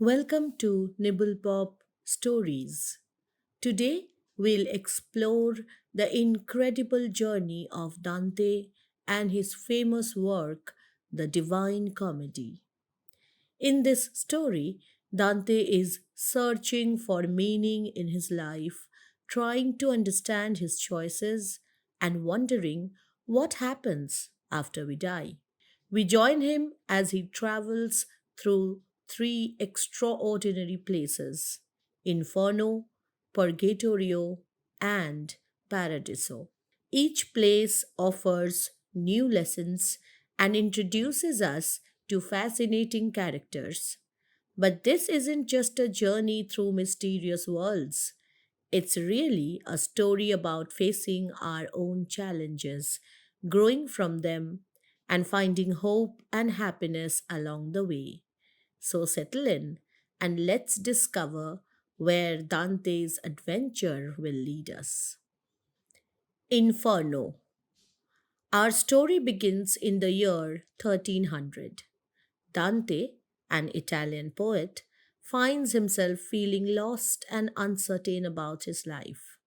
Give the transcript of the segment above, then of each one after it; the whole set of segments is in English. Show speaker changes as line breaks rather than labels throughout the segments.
Welcome to NibblePop Stories. Today we'll explore the incredible journey of Dante and his famous work, The Divine Comedy. In this story, Dante is searching for meaning in his life, trying to understand his choices, and wondering what happens after we die. We join him as he travels through three extraordinary places: Inferno, Purgatorio, and Paradiso. Each place offers new lessons and introduces us to fascinating characters. But this isn't just a journey through mysterious worlds. It's really a story about facing our own challenges, growing from them, and finding hope and happiness along the way. So settle in and let's discover where Dante's adventure will lead us. Inferno. Our story begins in the year 1300. Dante, an Italian poet, finds himself feeling lost and uncertain about his life.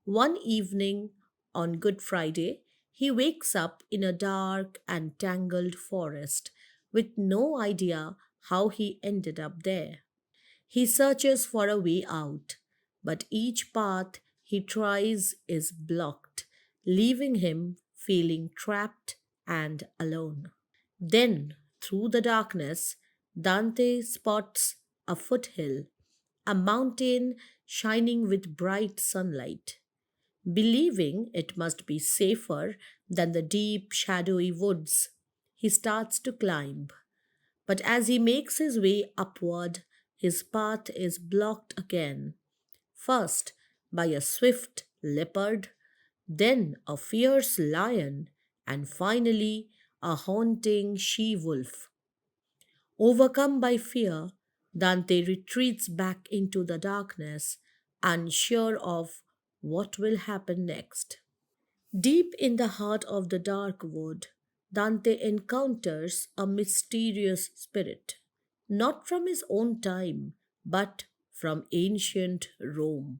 One evening on Good Friday, he wakes up in a dark and tangled forest with no idea how he ended up there. He searches for a way out, but each path he tries is blocked, leaving him feeling trapped and alone. Then, through the darkness, Dante spots a foothill, a mountain shining with bright sunlight. Believing it must be safer than the deep, shadowy woods, he starts to climb. But as he makes his way upward, his path is blocked again. First by a swift leopard, then a fierce lion, and finally a haunting she wolf. Overcome by fear, Dante retreats back into the darkness, unsure of what will happen next. Deep in the heart of the dark wood, Dante encounters a mysterious spirit, not from his own time, but from ancient Rome.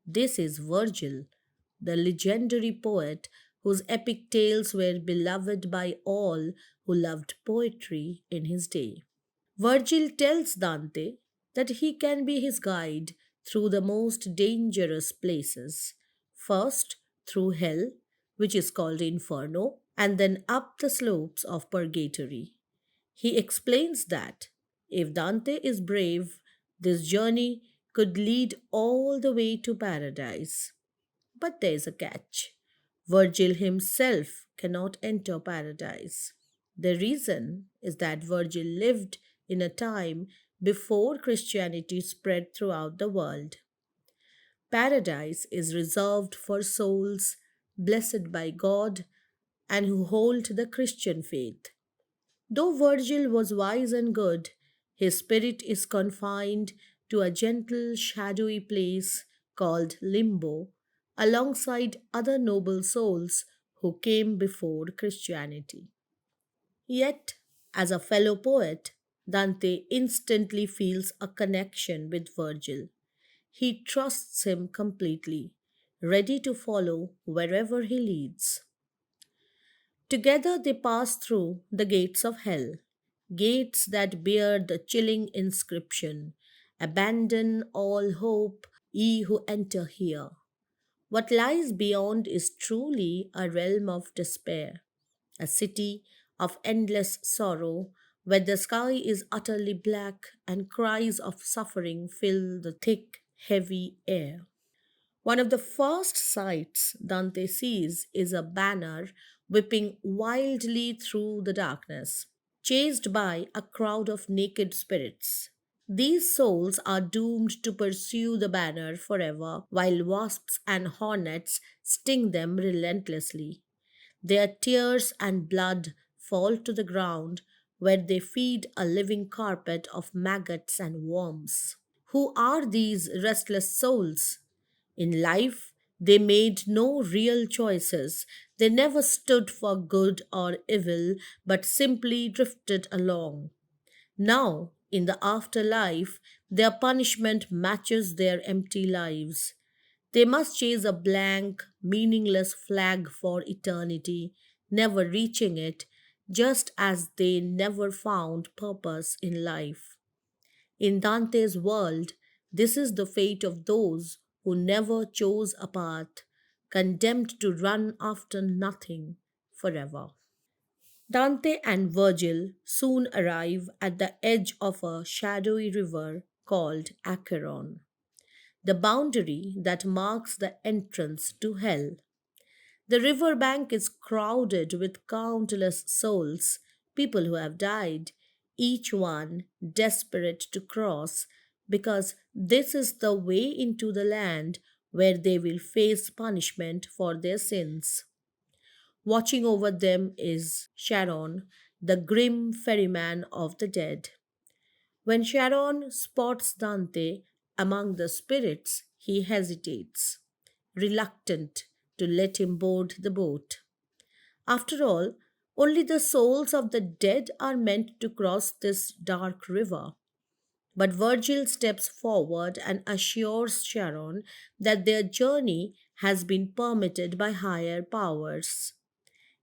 This is Virgil, the legendary poet whose epic tales were beloved by all who loved poetry in his day. Virgil tells Dante that he can be his guide through the most dangerous places. First, through hell, which is called Inferno, and then up the slopes of Purgatory. He explains that if Dante is brave, this journey could lead all the way to paradise. But there's a catch. Virgil himself cannot enter paradise. The reason is that Virgil lived in a time before Christianity spread throughout the world. Paradise is reserved for souls blessed by God and who hold the Christian faith. Though Virgil was wise and good, his spirit is confined to a gentle, shadowy place called Limbo, alongside other noble souls who came before Christianity. Yet, as a fellow poet, Dante instantly feels a connection with Virgil. He trusts him completely, ready to follow wherever he leads. Together they pass through the gates of hell, gates that bear the chilling inscription: Abandon all hope, ye who enter here. What lies beyond is truly a realm of despair, a city of endless sorrow where the sky is utterly black and cries of suffering fill the thick, heavy air. One of the first sights Dante sees is a banner whipping wildly through the darkness, chased by a crowd of naked spirits. These souls are doomed to pursue the banner forever while wasps and hornets sting them relentlessly. Their tears and blood fall to the ground where they feed a living carpet of maggots and worms. Who are these restless souls? In life, they made no real choices. They never stood for good or evil, but simply drifted along. Now In the afterlife, their punishment matches their empty lives. They must chase a blank, meaningless flag for eternity, never reaching it, just as they never found purpose in life. In Dante's world, this is the fate of those who never chose a path, condemned to run after nothing forever. Dante and Virgil soon arrive at the edge of a shadowy river called Acheron, the boundary that marks the entrance to hell. The riverbank is crowded with countless souls, people who have died, each one desperate to cross, because this is the way into the land where they will face punishment for their sins. Watching over them is Charon, the grim ferryman of the dead. When Charon spots Dante among the spirits, he hesitates, reluctant to let him board the boat. After all, only the souls of the dead are meant to cross this dark river. But Virgil steps forward and assures Charon that their journey has been permitted by higher powers.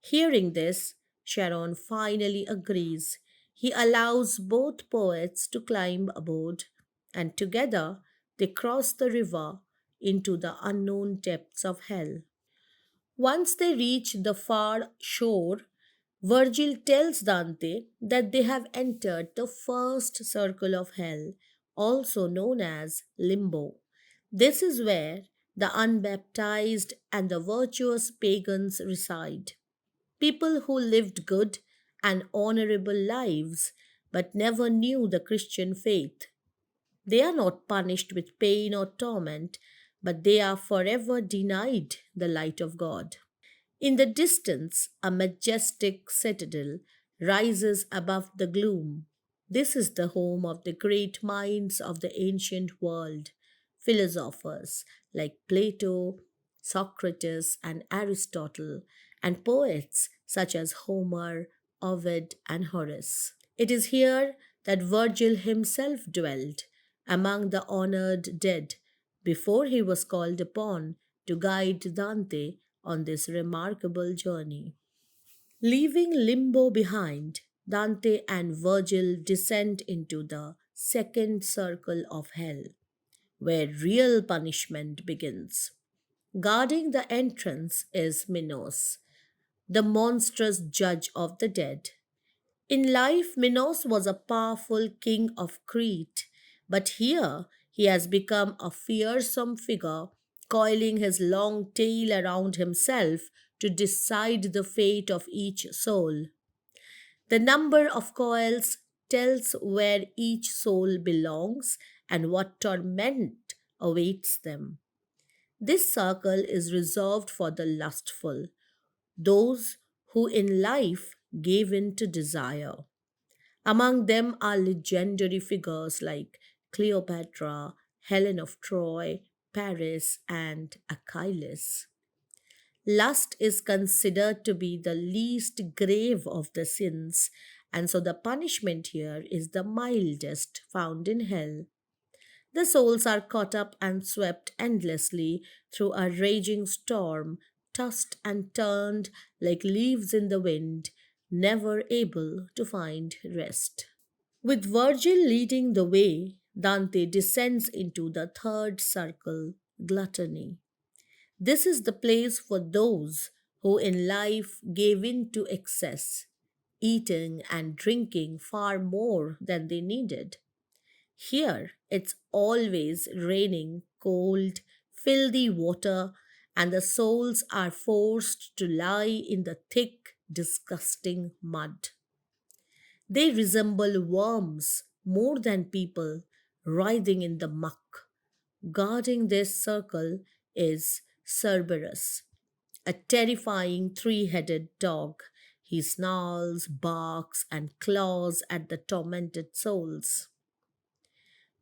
Hearing this, Charon finally agrees. He allows both poets to climb aboard, and together they cross the river into the unknown depths of hell. Once they reach the far shore, Virgil tells Dante that they have entered the first circle of hell, also known as limbo. This is where the unbaptized and the virtuous pagans reside. People who lived good and honorable lives but never knew the Christian faith. They are not punished with pain or torment, but they are forever denied the light of God. In the distance, a majestic citadel rises above the gloom. This is the home of the great minds of the ancient world, philosophers like Plato, Socrates, and Aristotle, and poets such as Homer, Ovid, and Horace. It is here that Virgil himself dwelled, among the honored dead, before he was called upon to guide Dante on this remarkable journey. Leaving limbo behind, Dante and Virgil descend into the second circle of hell, where real punishment begins. Guarding the entrance is Minos, the monstrous judge of the dead. In life, Minos was a powerful king of Crete, but here he has become a fearsome figure, coiling his long tail around himself to decide the fate of each soul. The number of coils tells where each soul belongs and what torment awaits them. This circle is reserved for the lustful, those who in life gave in to desire. Among them are legendary figures like Cleopatra, Helen of Troy, Paris, and Achilles. Lust is considered to be the least grave of the sins, and so the punishment here is the mildest found in hell. The souls are caught up and swept endlessly through a raging storm, tossed and turned like leaves in the wind, never able to find rest. With Virgil leading the way, Dante descends into the third circle, gluttony. This is the place for those who in life gave in to excess, eating and drinking far more than they needed. Here, it's always raining cold, filthy water, and the souls are forced to lie in the thick, disgusting mud. They resemble worms more than people, writhing in the muck. Guarding this circle is Cerberus, a terrifying three-headed dog. He snarls, barks, and claws at the tormented souls.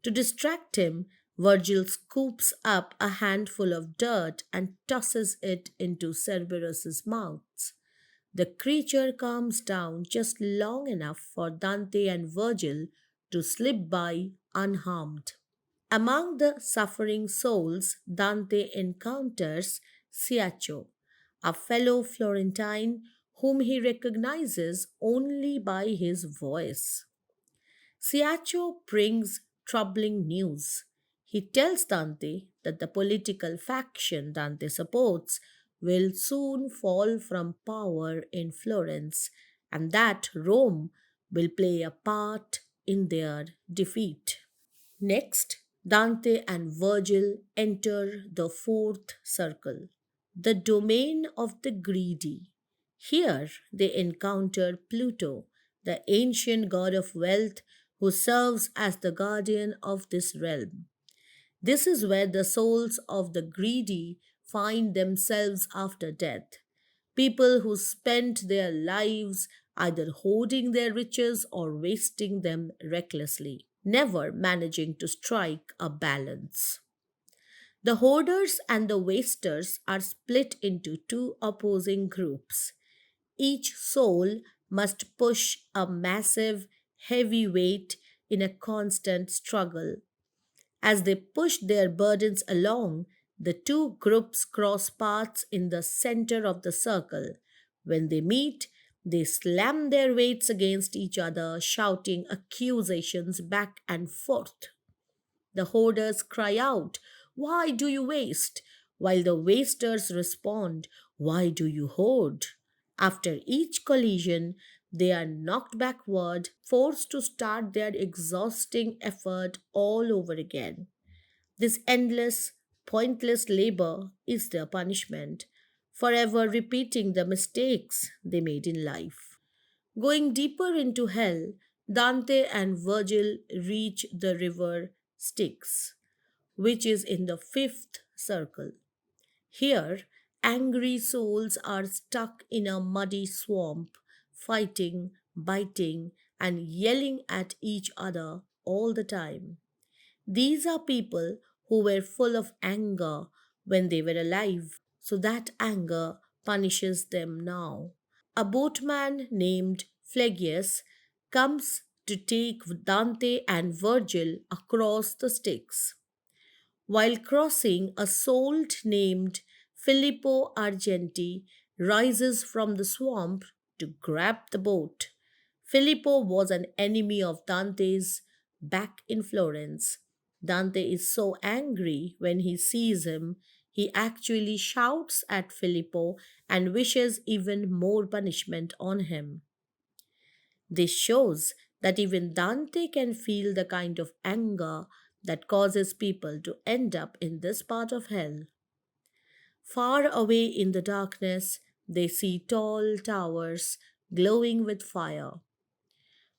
To distract him, Virgil scoops up a handful of dirt and tosses it into Cerberus's mouth. The creature calms down just long enough for Dante and Virgil to slip by unharmed. Among the suffering souls, Dante encounters Ciaccio, a fellow Florentine whom he recognizes only by his voice. Ciaccio brings troubling news. He tells Dante that the political faction Dante supports will soon fall from power in Florence and that Rome will play a part in their defeat. Next, Dante and Virgil enter the fourth circle, the domain of the greedy. Here they encounter Pluto, the ancient god of wealth who serves as the guardian of this realm. This is where the souls of the greedy find themselves after death. People who spent their lives either hoarding their riches or wasting them recklessly, never managing to strike a balance. The hoarders and the wasters are split into two opposing groups. Each soul must push a massive, heavy weight in a constant struggle. As they push their burdens along, the two groups cross paths in the center of the circle. When they meet, they slam their weights against each other, shouting accusations back and forth. The hoarders cry out, "Why do you waste?" While the wasters respond, "Why do you hoard?" After each collision, they are knocked backward, forced to start their exhausting effort all over again. This endless, pointless labor is their punishment, forever repeating the mistakes they made in life. Going deeper into hell, Dante and Virgil reach the river Styx, which is in the fifth circle. Here, angry souls are stuck in a muddy swamp, fighting, biting, and yelling at each other all the time. These are people who were full of anger when they were alive, so that anger punishes them now. A boatman named Phlegyas comes to take Dante and Virgil across the Styx. While crossing, a soul named Filippo Argenti rises from the swamp to grab the boat. Filippo was an enemy of Dante's back in Florence. Dante is so angry when he sees him, he actually shouts at Filippo and wishes even more punishment on him. This shows that even Dante can feel the kind of anger that causes people to end up in this part of hell. Far away in the darkness, they see tall towers glowing with fire.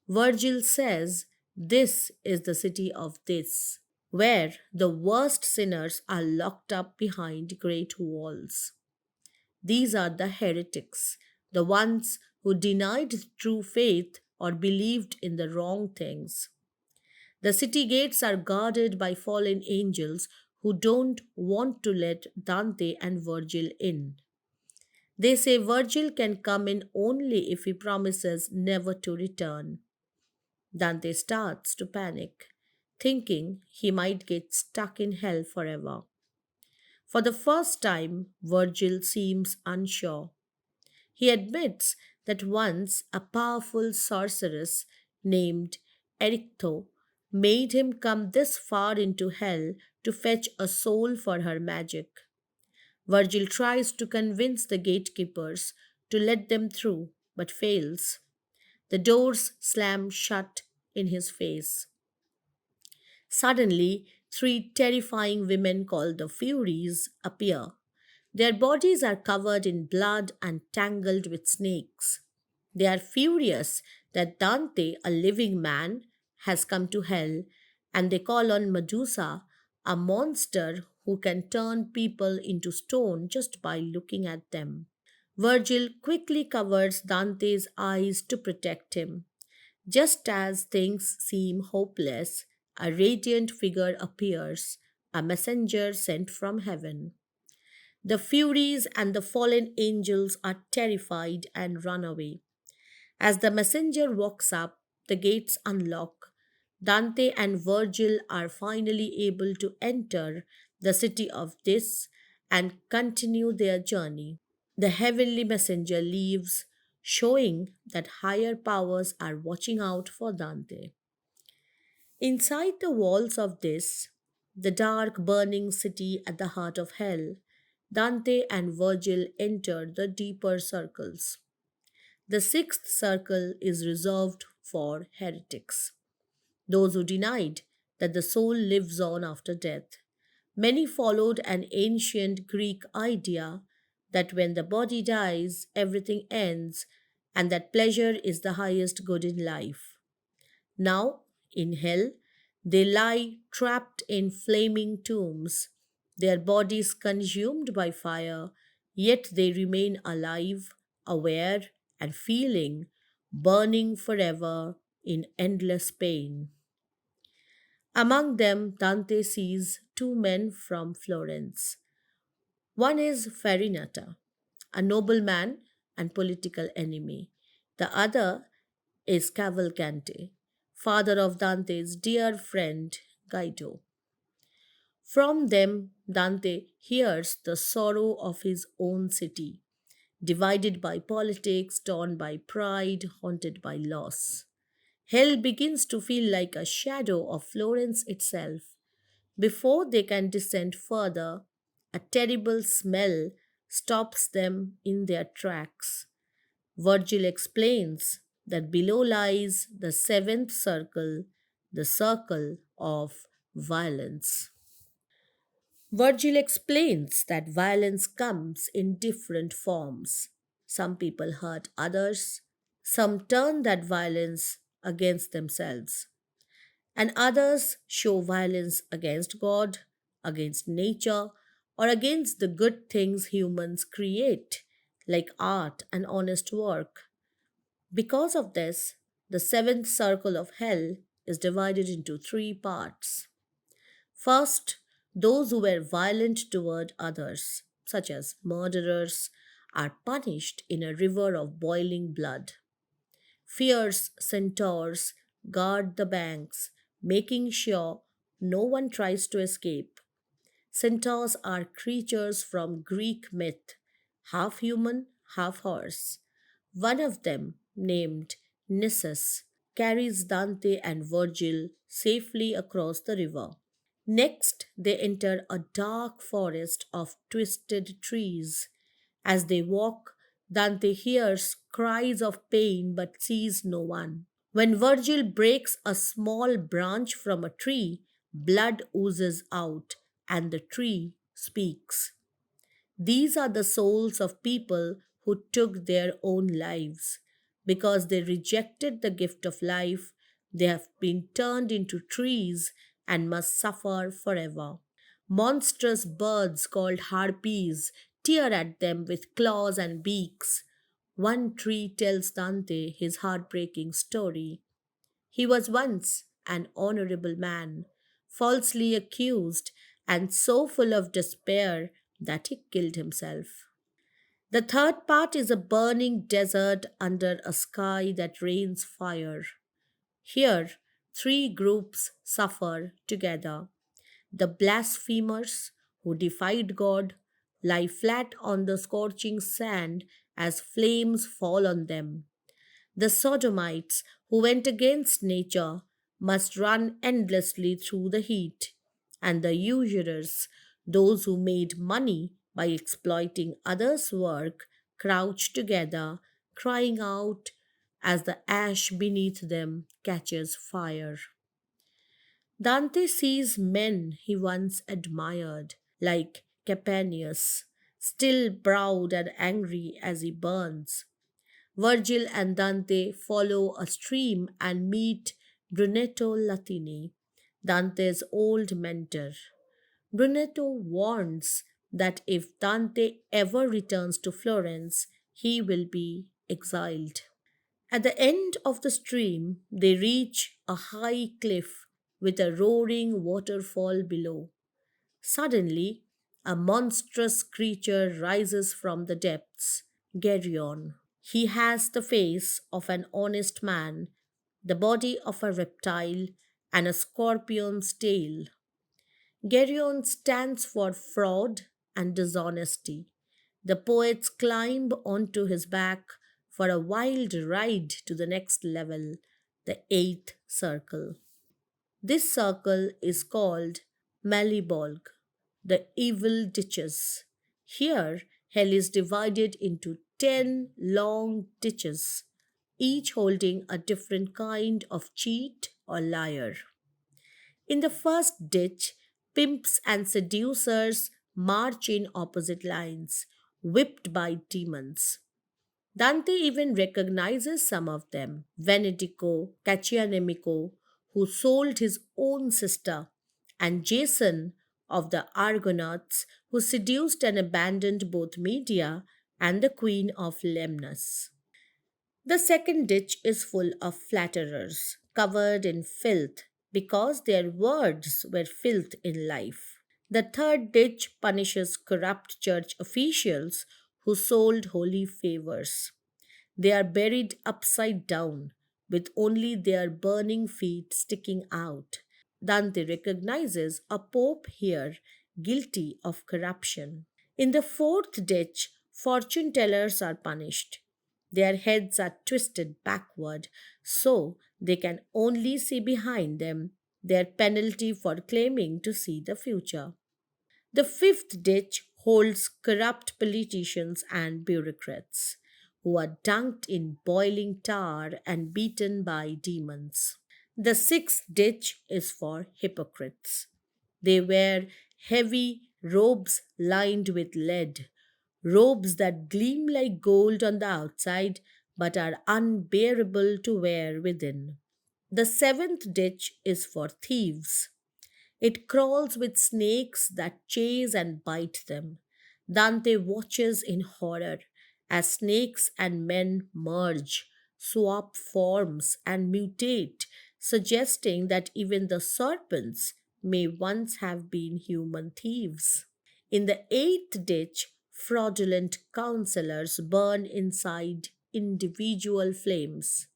Virgil says this is the city of this, where the worst sinners are locked up behind great walls. These are the heretics, the ones who denied true faith or believed in the wrong things. The city gates are guarded by fallen angels who don't want to let Dante and Virgil in. They say Virgil can come in only if he promises never to return. Dante starts to panic, thinking he might get stuck in hell forever. For the first time, Virgil seems unsure. He admits that once a powerful sorceress named Erictho made him come this far into hell to fetch a soul for her magic. Virgil tries to convince the gatekeepers to let them through, but fails. The doors slam shut in his face. Suddenly, three terrifying women called the Furies appear. Their bodies are covered in blood and tangled with snakes. They are furious that Dante, a living man, has come to hell, and they call on Medusa, a monster who can turn people into stone just by looking at them. Virgil quickly covers Dante's eyes to protect him. Just as things seem hopeless, a radiant figure appears, a messenger sent from heaven. The Furies and the fallen angels are terrified and run away. As the messenger walks up, the gates unlock. Dante and Virgil are finally able to enter the city of this and continue their journey. The heavenly messenger leaves, showing that higher powers are watching out for Dante. Inside the walls of this, the dark burning city at the heart of hell, Dante and Virgil enter the deeper circles. The sixth circle is reserved for heretics, those who denied that the soul lives on after death. Many followed an ancient Greek idea that when the body dies, everything ends, and that pleasure is the highest good in life. Now, in hell, they lie trapped in flaming tombs, their bodies consumed by fire, yet they remain alive, aware, and feeling, burning forever in endless pain. Among them, Dante sees two men from Florence. One is Farinata, a nobleman and political enemy. The other is Cavalcante, father of Dante's dear friend Guido. From them, Dante hears the sorrow of his own city, divided by politics, torn by pride, haunted by loss. Hell begins to feel like a shadow of Florence itself. Before they can descend further, a terrible smell stops them in their tracks. Virgil explains that below lies the seventh circle, the circle of violence. Virgil explains that violence comes in different forms. Some people hurt others, some turn that violence against themselves, and others show violence against God, against nature, or against the good things humans create, like art and honest work. Because of this, the seventh circle of hell is divided into three parts. First, those who were violent toward others, such as murderers, are punished in a river of boiling blood. Fierce centaurs guard the banks, making sure no one tries to escape. Centaurs are creatures from Greek myth, half human, half horse. One of them, named Nissus, carries Dante and Virgil safely across the river. Next, they enter a dark forest of twisted trees. As they walk, Dante hears cries of pain but sees no one. When Virgil breaks a small branch from a tree, blood oozes out and the tree speaks. These are the souls of people who took their own lives. Because they rejected the gift of life, they have been turned into trees and must suffer forever. Monstrous birds called harpies tear at them with claws and beaks. One tree tells Dante his heartbreaking story. He was once an honorable man, falsely accused, and so full of despair that he killed himself. The third part is a burning desert under a sky that rains fire. Here, three groups suffer together. The blasphemers who defied God lie flat on the scorching sand as flames fall on them. The sodomites who went against nature must run endlessly through the heat, and the usurers, those who made money by exploiting others' work, crouch together, crying out as the ash beneath them catches fire. Dante sees men he once admired, like Capaneus, still proud and angry as he burns. Virgil and Dante follow a stream and meet Brunetto Latini, Dante's old mentor. Brunetto warns that if Dante ever returns to Florence, he will be exiled. At the end of the stream, they reach a high cliff with a roaring waterfall below. Suddenly, a monstrous creature rises from the depths, Geryon. He has the face of an honest man, the body of a reptile, and a scorpion's tail. Geryon stands for fraud and dishonesty. The poets climb onto his back for a wild ride to the next level, the eighth circle. This circle is called Malibolg, the evil ditches. Here, hell is divided into 10 long ditches, each holding a different kind of cheat or liar. In the first ditch, pimps and seducers march in opposite lines, whipped by demons. Dante even recognizes some of them: Venedico, Caccianemico, who sold his own sister, and Jason of the Argonauts, who seduced and abandoned both Medea and the queen of Lemnos. The second ditch is full of flatterers, covered in filth, because their words were filth in life. The third ditch punishes corrupt church officials who sold holy favors. They are buried upside down, with only their burning feet sticking out. Dante recognizes a pope here guilty of corruption. In the fourth ditch, fortune tellers are punished. Their heads are twisted backward so they can only see behind them, their penalty for claiming to see the future. The fifth ditch holds corrupt politicians and bureaucrats who are dunked in boiling tar and beaten by demons. The sixth ditch is for hypocrites. They wear heavy robes lined with lead, robes that gleam like gold on the outside but are unbearable to wear within. The seventh ditch is for thieves. It crawls with snakes that chase and bite them. Dante watches in horror as snakes and men merge, swap forms, and mutate, suggesting that even the serpents may once have been human thieves. In the eighth ditch, fraudulent counselors burn inside individual flames.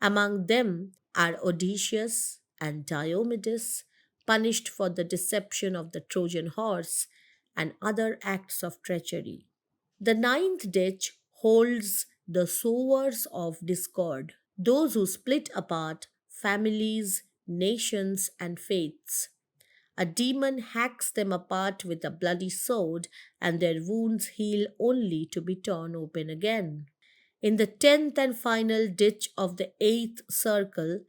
Among them are Odysseus and Diomedes, punished for the deception of the Trojan horse and other acts of treachery. The ninth ditch holds the sowers of discord, those who split apart families, nations, and faiths. A demon hacks them apart with a bloody sword, and their wounds heal only to be torn open again. In the tenth and final ditch of the eighth circle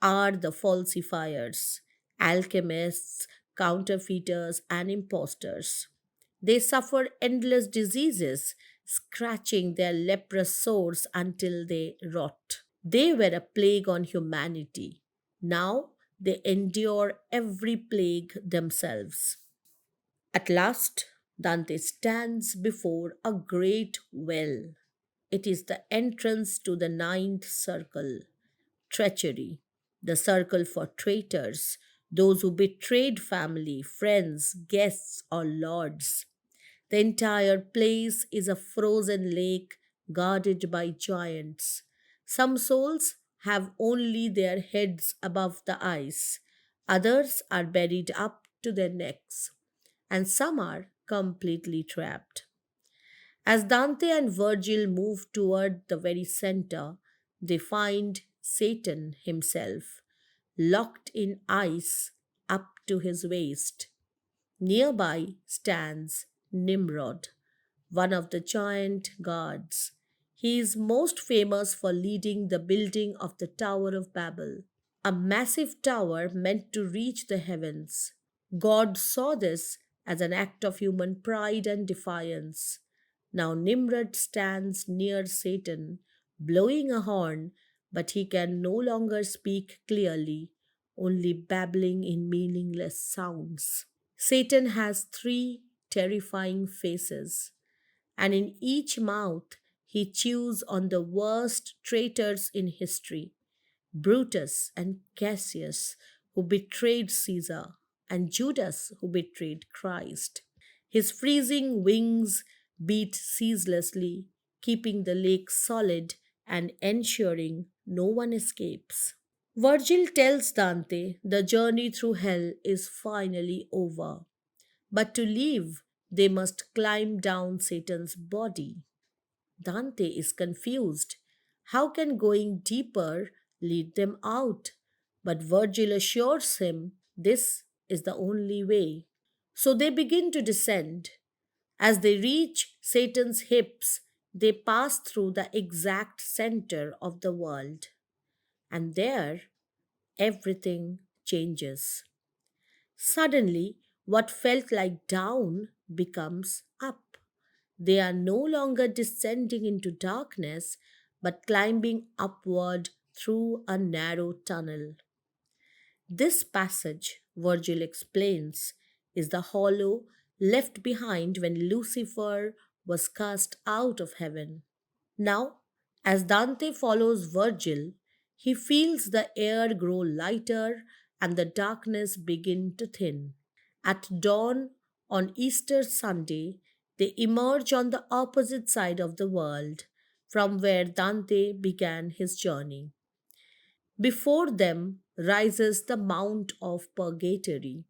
are the falsifiers, alchemists, counterfeiters, and impostors. They suffer endless diseases, scratching their leprous sores until they rot. They were a plague on humanity. Now they endure every plague themselves. At last, Dante stands before a great well. It is the entrance to the ninth circle, treachery, the circle for traitors, those who betrayed family, friends, guests, or lords. The entire place is a frozen lake guarded by giants. Some souls have only their heads above the ice, others are buried up to their necks, and some are completely trapped. As Dante and Virgil move toward the very center, they find Satan himself, locked in ice up to his waist. Nearby stands Nimrod, one of the giant gods. He is most famous for leading the building of the Tower of Babel, a massive tower meant to reach the heavens. God saw this as an act of human pride and defiance. Now Nimrod stands near Satan, blowing a horn, but he can no longer speak clearly, only babbling in meaningless sounds. Satan has three terrifying faces, and in each mouth he chews on the worst traitors in history: Brutus and Cassius, who betrayed Caesar, and Judas, who betrayed Christ. His freezing wings beat ceaselessly, keeping the lake solid and ensuring no one escapes. Virgil tells Dante the journey through hell is finally over, but to leave, they must climb down Satan's body. Dante is confused. How can going deeper lead them out? But Virgil assures him this is the only way. So they begin to descend. As they reach Satan's hips, they pass through the exact center of the world. And there, everything changes. Suddenly, what felt like down becomes up. They are no longer descending into darkness, but climbing upward through a narrow tunnel. This passage, Virgil explains, is the hollow left behind when Lucifer was cast out of heaven. Now, as Dante follows Virgil, he feels the air grow lighter and the darkness begin to thin. At dawn on Easter Sunday, they emerge on the opposite side of the world from where Dante began his journey. Before them rises the Mount of Purgatory,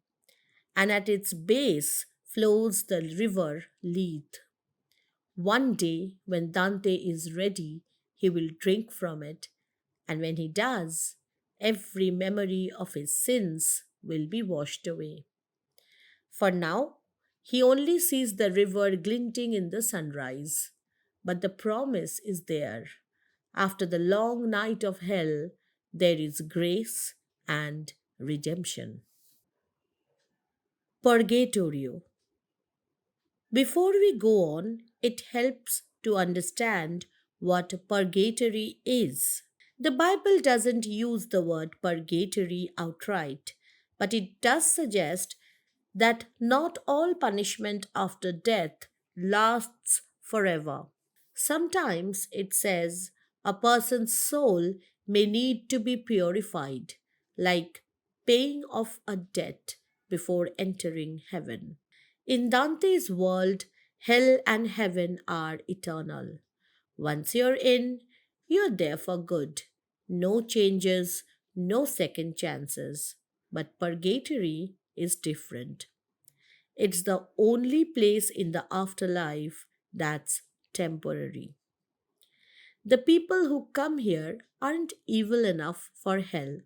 and at its base flows the river Lethe. One day, when Dante is ready, he will drink from it, and when he does, every memory of his sins will be washed away. For now, he only sees the river glinting in the sunrise. But the promise is there. After the long night of hell, there is grace and redemption. Purgatorio. Before we go on, it helps to understand what purgatory is. The Bible doesn't use the word purgatory outright, but it does suggest that not all punishment after death lasts forever. Sometimes it says a person's soul may need to be purified, like paying off a debt before entering heaven. In Dante's world, hell and heaven are eternal. Once you're in, you're there for good. No changes, no second chances. But purgatory is different. It's the only place in the afterlife that's temporary. The people who come here aren't evil enough for hell,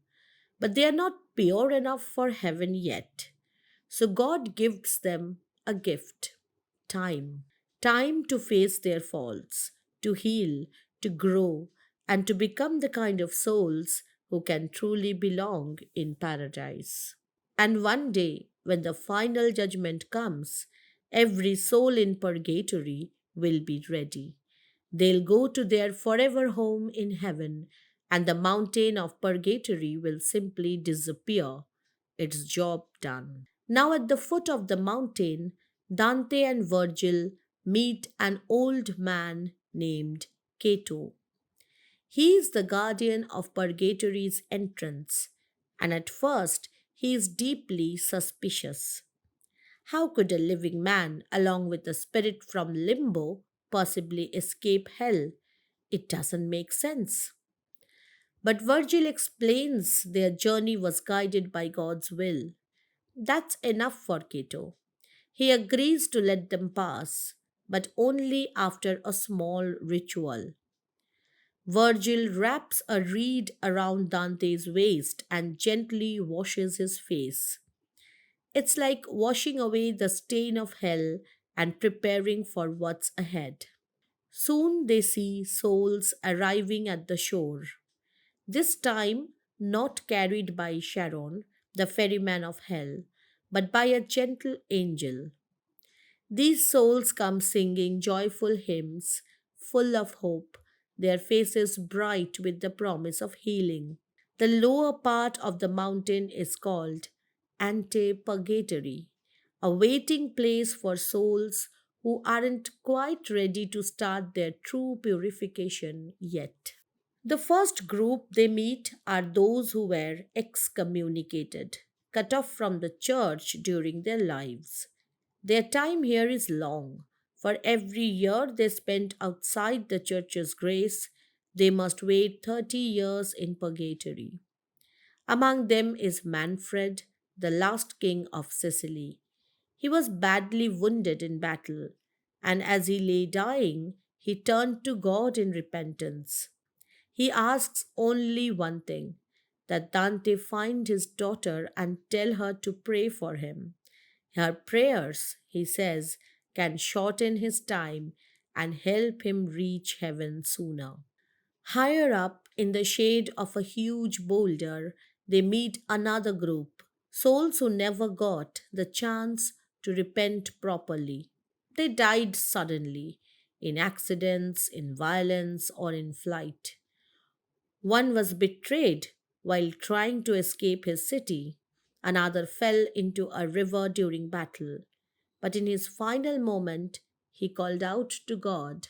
but they are not pure enough for heaven yet. So God gives them a gift: time. Time to face their faults, to heal, to grow, and to become the kind of souls who can truly belong in paradise. And one day, when the final judgment comes, every soul in purgatory will be ready. They'll go to their forever home in heaven, and the mountain of purgatory will simply disappear. Its job done. Now, at the foot of the mountain, Dante and Virgil meet an old man named Cato. He is the guardian of Purgatory's entrance, and at first he is deeply suspicious. How could a living man, along with a spirit from limbo, possibly escape hell? It doesn't make sense. But Virgil explains their journey was guided by God's will. That's enough for Cato. He agrees to let them pass, but only after a small ritual. Virgil wraps a reed around Dante's waist and gently washes his face. It's like washing away the stain of hell and preparing for what's ahead. Soon they see souls arriving at the shore. This time, not carried by Charon, the ferryman of hell, but by a gentle angel. These souls come singing joyful hymns, full of hope, their faces bright with the promise of healing. The lower part of the mountain is called Ante Purgatory, a waiting place for souls who aren't quite ready to start their true purification yet. The first group they meet are those who were excommunicated, cut off from the church during their lives. Their time here is long. For every year they spend outside the church's grace, they must wait 30 years in purgatory. Among them is Manfred, the last king of Sicily. He was badly wounded in battle, and as he lay dying, he turned to God in repentance. He asks only one thing, that Dante find his daughter and tell her to pray for him. Her prayers, he says, can shorten his time and help him reach heaven sooner. Higher up, in the shade of a huge boulder, they meet another group, souls who never got the chance to repent properly. They died suddenly, in accidents, in violence, or in flight. One was betrayed while trying to escape his city. Another fell into a river during battle. But in his final moment, he called out to God.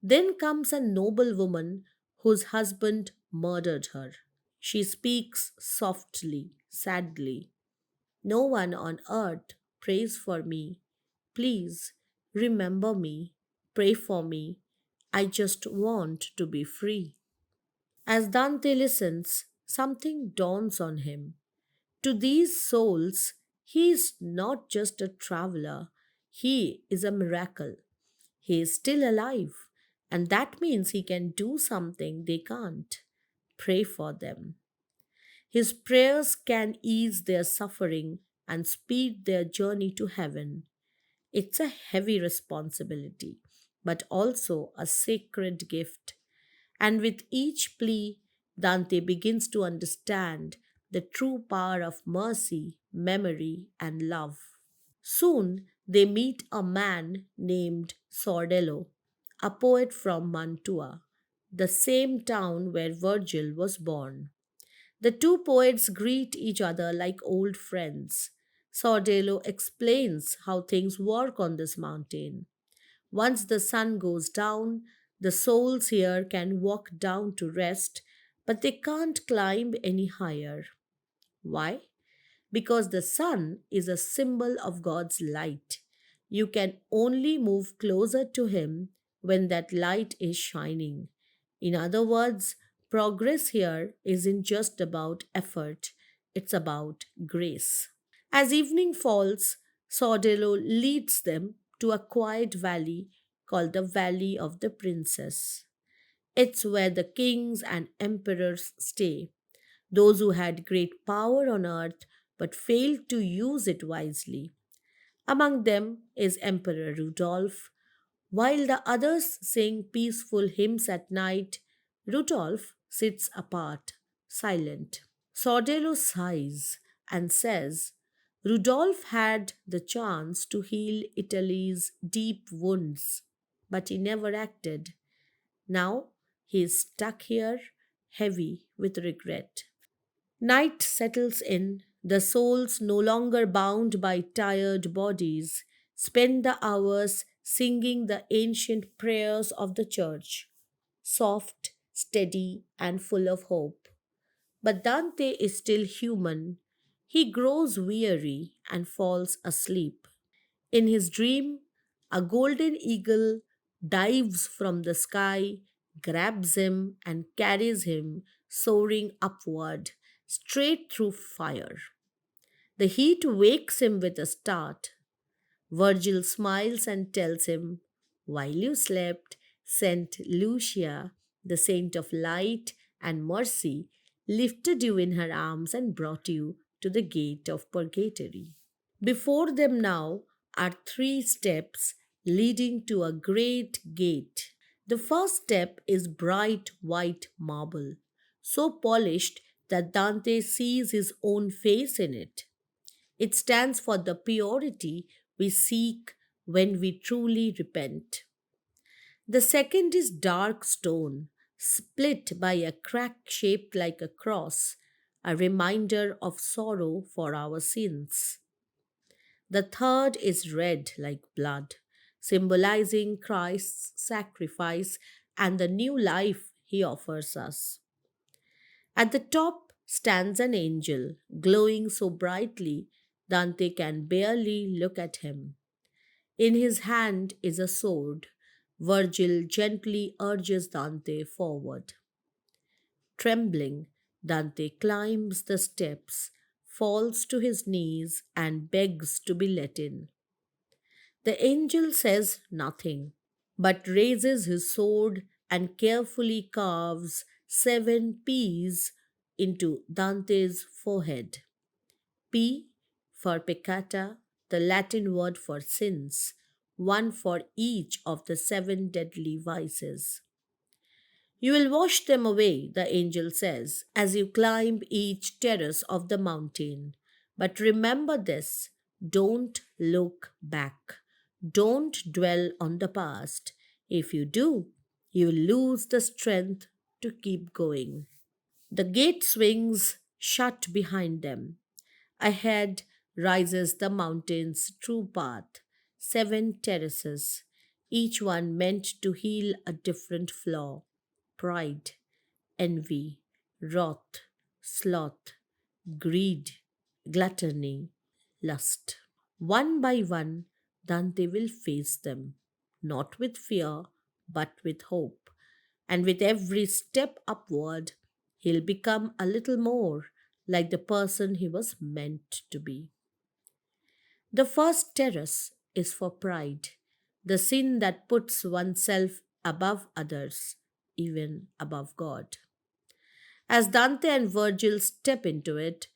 Then comes a noble woman whose husband murdered her. She speaks softly, sadly. No one on earth prays for me. Please remember me. Pray for me. I just want to be free. As Dante listens, something dawns on him. To these souls, he is not just a traveler, he is a miracle. He is still alive, and that means he can do something they can't pray for them. His prayers can ease their suffering and speed their journey to heaven. It's a heavy responsibility, but also a sacred gift. And with each plea, Dante begins to understand the true power of mercy, memory, and love. Soon they meet a man named Sordello, a poet from Mantua, the same town where Virgil was born. The two poets greet each other like old friends. Sordello explains how things work on this mountain. Once the sun goes down, the souls here can walk down to rest, but they can't climb any higher. Why? Because the sun is a symbol of God's light. You can only move closer to Him when that light is shining. In other words, progress here isn't just about effort, it's about grace. As evening falls, Sordello leads them to a quiet valley called the Valley of the Princess. It's where the kings and emperors stay, those who had great power on earth but failed to use it wisely. Among them is Emperor Rudolph. While the others sing peaceful hymns at night, Rudolph sits apart, silent. Sordello sighs and says, Rudolph had the chance to heal Italy's deep wounds, but he never acted. Now he is stuck here, heavy with regret. Night settles in. The souls, no longer bound by tired bodies, spend the hours singing the ancient prayers of the church, soft, steady, and full of hope. But Dante is still human. He grows weary and falls asleep. In his dream, a golden eagle dives from the sky, grabs him, and carries him soaring upward, straight through fire. The heat wakes him with a start. Virgil smiles and tells him, While you slept, Saint Lucia, the saint of light and mercy, lifted you in her arms and brought you to the gate of Purgatory. Before them now are three steps leading to a great gate. The first step is bright white marble, so polished that Dante sees his own face in it. It stands for the purity we seek when we truly repent. The second is dark stone, split by a crack shaped like a cross, a reminder of sorrow for our sins. The third is red like blood, symbolizing Christ's sacrifice and the new life he offers us. At the top stands an angel, glowing so brightly Dante can barely look at him. In his hand is a sword. Virgil gently urges Dante forward. Trembling, Dante climbs the steps, falls to his knees, and begs to be let in. The angel says nothing, but raises his sword and carefully carves 7 P's into Dante's forehead. P for peccata, the Latin word for sins, one for each of the 7 deadly vices. You will wash them away, the angel says, as you climb each terrace of the mountain. But remember this, don't look back. Don't dwell on the past. If you do, you will lose the strength to keep going. The gate swings shut behind them. Ahead rises the mountain's true path, 7 terraces, each one meant to heal a different flaw: pride, envy, wrath, sloth, greed, gluttony, lust. One by one, Dante will face them, not with fear, but with hope. And with every step upward, he'll become a little more like the person he was meant to be. The first terrace is for pride, the sin that puts oneself above others, even above God. As Dante and Virgil step into it,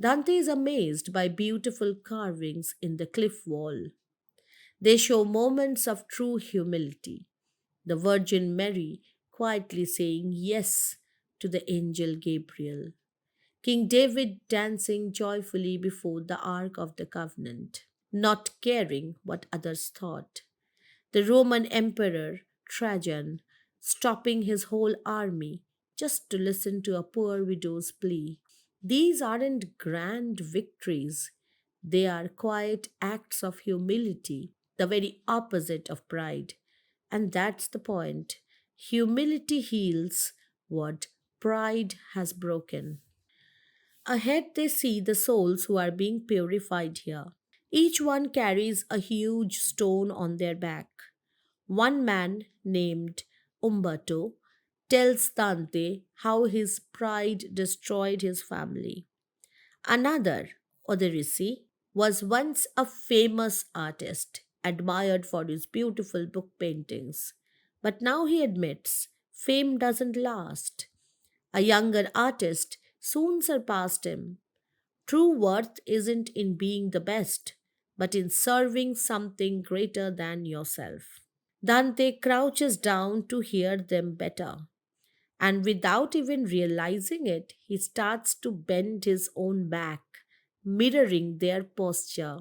Dante is amazed by beautiful carvings in the cliff wall. They show moments of true humility. The Virgin Mary quietly saying yes to the angel Gabriel. King David dancing joyfully before the Ark of the Covenant, not caring what others thought. The Roman Emperor Trajan stopping his whole army just to listen to a poor widow's plea. These aren't grand victories, they are quiet acts of humility, the very opposite of pride. And that's the point. Humility heals what pride has broken. Ahead, they see the souls who are being purified here. Each one carries a huge stone on their back. One man named Umberto tells Dante how his pride destroyed his family. Another, Oderisi, was once a famous artist, admired for his beautiful book paintings. But now he admits fame doesn't last. A younger artist soon surpassed him. True worth isn't in being the best, but in serving something greater than yourself. Dante crouches down to hear them better, and without even realizing it, he starts to bend his own back, mirroring their posture.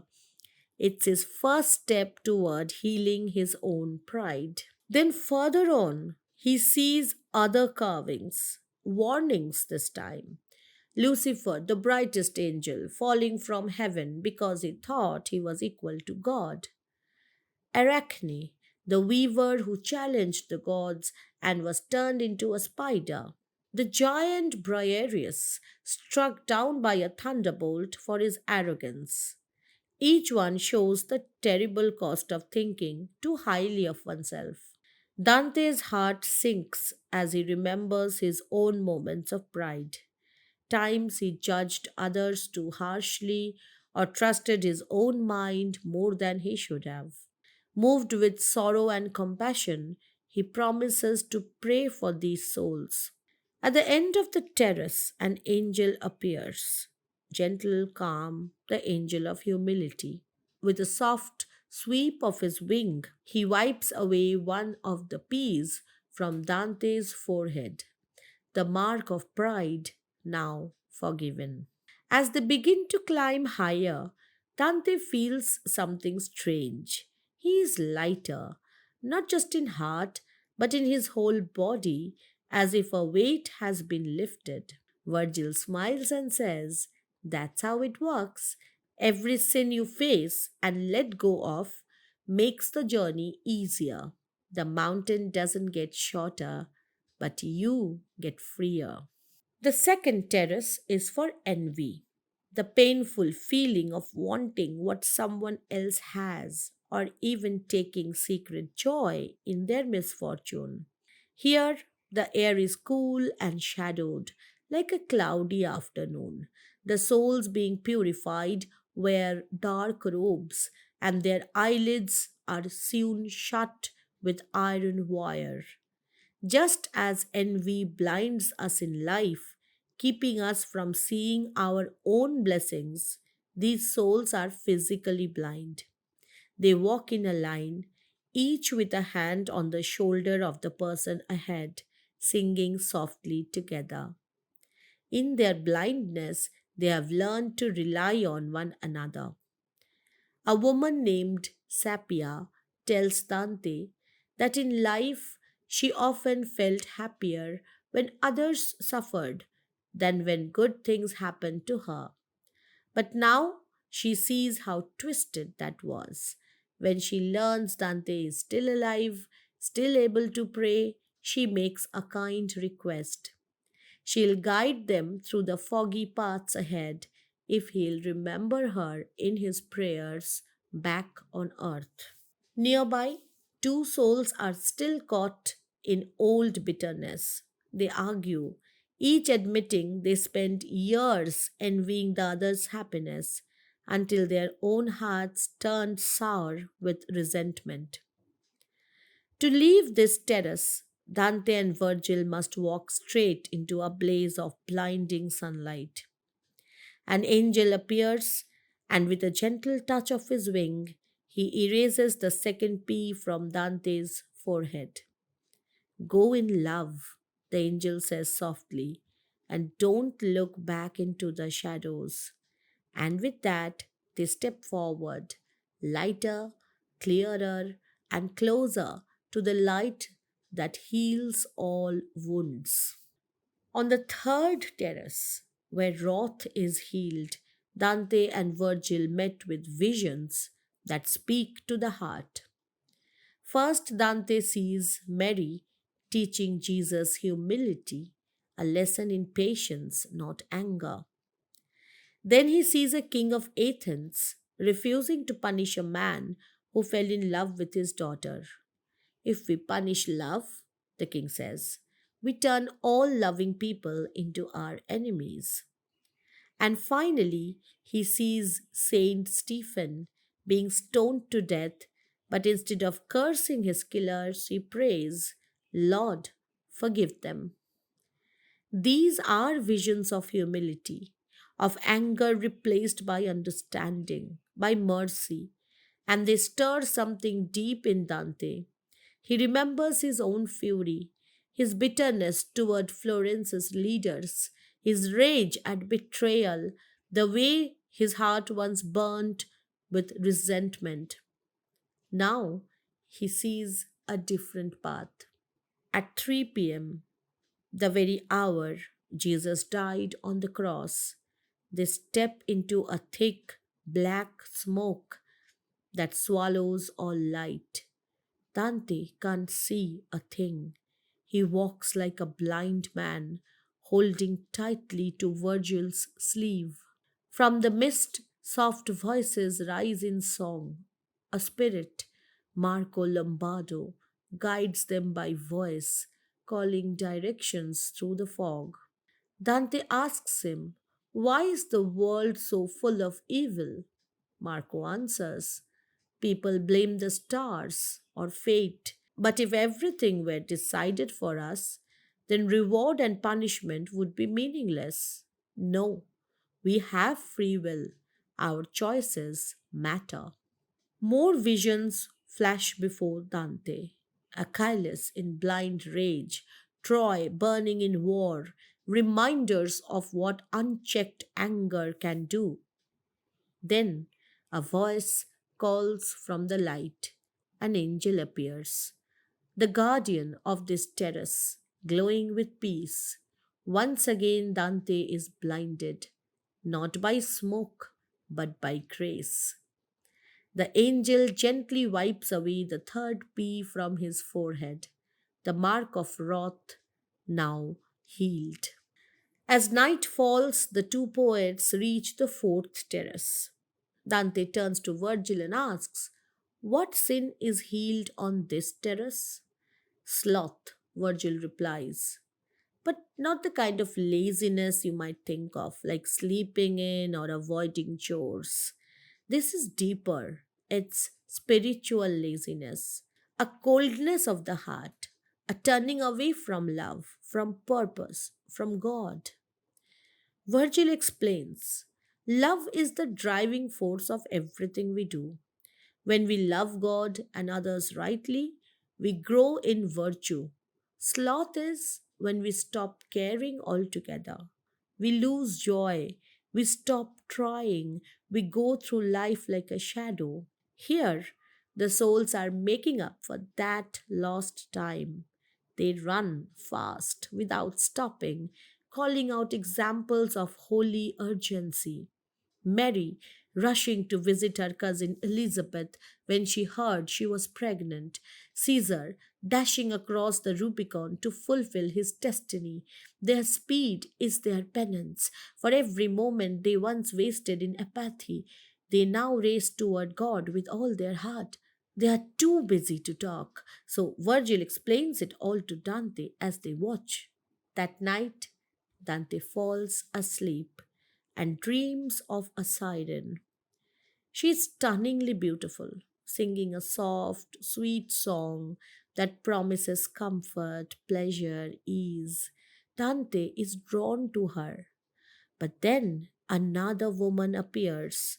It's his first step toward healing his own pride. Then, further on, he sees other carvings, warnings this time. Lucifer, the brightest angel, falling from heaven because he thought he was equal to God. Arachne, the weaver who challenged the gods and was turned into a spider. The giant Briareus, struck down by a thunderbolt for his arrogance. Each one shows the terrible cost of thinking too highly of oneself. Dante's heart sinks as he remembers his own moments of pride. Times he judged others too harshly or trusted his own mind more than he should have. Moved with sorrow and compassion, he promises to pray for these souls. At the end of the terrace, an angel appears. Gentle, calm, the angel of humility. With a soft sweep of his wing, he wipes away one of the P's from Dante's forehead, the mark of pride now forgiven. As they begin to climb higher, Dante feels something strange. He is lighter, not just in heart, but in his whole body, as if a weight has been lifted. Virgil smiles and says, "That's how it works. Every sin you face and let go of makes the journey easier. The mountain doesn't get shorter, but you get freer." The second terrace is for envy, the painful feeling of wanting what someone else has or even taking secret joy in their misfortune. Here, the air is cool and shadowed, like a cloudy afternoon. The souls being purified wear dark robes, and their eyelids are sewn shut with iron wire. Just as envy blinds us in life, keeping us from seeing our own blessings, these souls are physically blind. They walk in a line, each with a hand on the shoulder of the person ahead, singing softly together. In their blindness, they have learned to rely on one another. A woman named Sapia tells Dante that in life she often felt happier when others suffered than when good things happened to her. But now she sees how twisted that was. When she learns Dante is still alive, still able to pray, she makes a kind request. She'll guide them through the foggy paths ahead if he'll remember her in his prayers back on earth. Nearby, two souls are still caught in old bitterness. They argue, each admitting they spent years envying the other's happiness until their own hearts turned sour with resentment. To leave this terrace, Dante and Virgil must walk straight into a blaze of blinding sunlight. An angel appears, and with a gentle touch of his wing, he erases the second P from Dante's forehead. Go in love, the angel says softly, and don't look back into the shadows. And with that, they step forward, lighter, clearer, and closer to the light that heals all wounds. On the third terrace, where wrath is healed, Dante and Virgil met with visions that speak to the heart. First, Dante sees Mary teaching Jesus humility, a lesson in patience, not anger. Then he sees a king of Athens refusing to punish a man who fell in love with his daughter. If we punish love, the king says, we turn all loving people into our enemies. And finally, he sees Saint Stephen being stoned to death, but instead of cursing his killers, he prays, Lord, forgive them. These are visions of humility, of anger replaced by understanding, by mercy, and they stir something deep in Dante. He remembers his own fury, his bitterness toward Florence's leaders, his rage at betrayal, the way his heart once burned with resentment. Now he sees a different path. At 3 p.m., the very hour Jesus died on the cross, they step into a thick black smoke that swallows all light. Dante can't see a thing. He walks like a blind man, holding tightly to Virgil's sleeve. From the mist, soft voices rise in song. A spirit, Marco Lombardo, guides them by voice, calling directions through the fog. Dante asks him, why is the world so full of evil? Marco answers, people blame the stars or fate. But if everything were decided for us, then reward and punishment would be meaningless. No, we have free will. Our choices matter. More visions flash before Dante. Achilles in blind rage, Troy burning in war, reminders of what unchecked anger can do. Then a voice calls from the light. An angel appears, the guardian of this terrace, glowing with peace. Once again, Dante is blinded, not by smoke, but by grace. The angel gently wipes away the third P from his forehead, the mark of wrath now healed. As night falls, the two poets reach the fourth terrace. Dante turns to Virgil and asks, what sin is healed on this terrace? Sloth, Virgil replies. but not the kind of laziness you might think of, like sleeping in or avoiding chores. This is deeper. It's spiritual laziness, a coldness of the heart, a turning away from love, from purpose, from God. Virgil explains love is the driving force of everything we do. When we love God and others rightly, we grow in virtue. Sloth is when we stop caring altogether. We lose joy. We stop trying. We go through life like a shadow. Here, the souls are making up for that lost time. They run fast without stopping, calling out examples of holy urgency. Mary rushing to visit her cousin Elizabeth when she heard she was pregnant, Caesar dashing across the Rubicon to fulfill his destiny. Their speed is their penance. For every moment they once wasted in apathy, they now race toward God with all their heart. They are too busy to talk, so Virgil explains it all to Dante as they watch. That night, Dante falls asleep and dreams of a siren. She is stunningly beautiful, singing a soft, sweet song that promises comfort, pleasure, ease. Dante is drawn to her, but then another woman appears,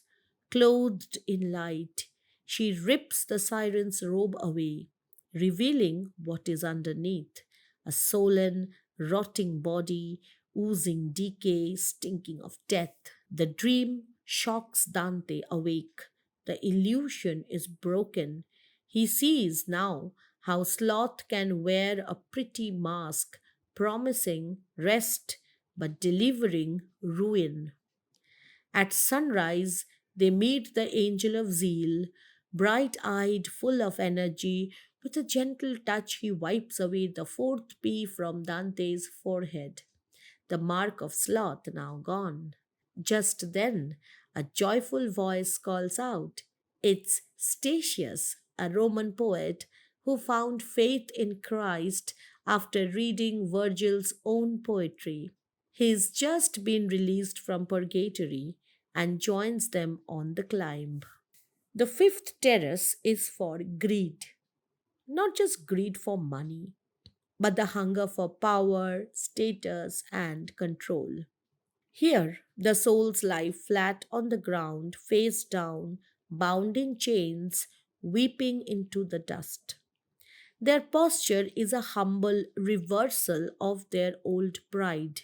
clothed in light. She rips the siren's robe away, revealing what is underneath a sullen, rotting body, oozing decay, stinking of death. The dream shocks Dante awake. The illusion is broken. He sees now how sloth can wear a pretty mask, promising rest but delivering ruin. At sunrise, they meet the angel of zeal, bright eyed, full of energy. With a gentle touch, he wipes away the fourth P from Dante's forehead, the mark of sloth now gone. Just then, a joyful voice calls out, it's Statius, a Roman poet who found faith in Christ after reading Virgil's own poetry. He's just been released from Purgatory and joins them on the climb. The fifth terrace is for greed, not just greed for money, but the hunger for power, status, and control. Here, the souls lie flat on the ground, face down, bound in chains, weeping into the dust. Their posture is a humble reversal of their old pride.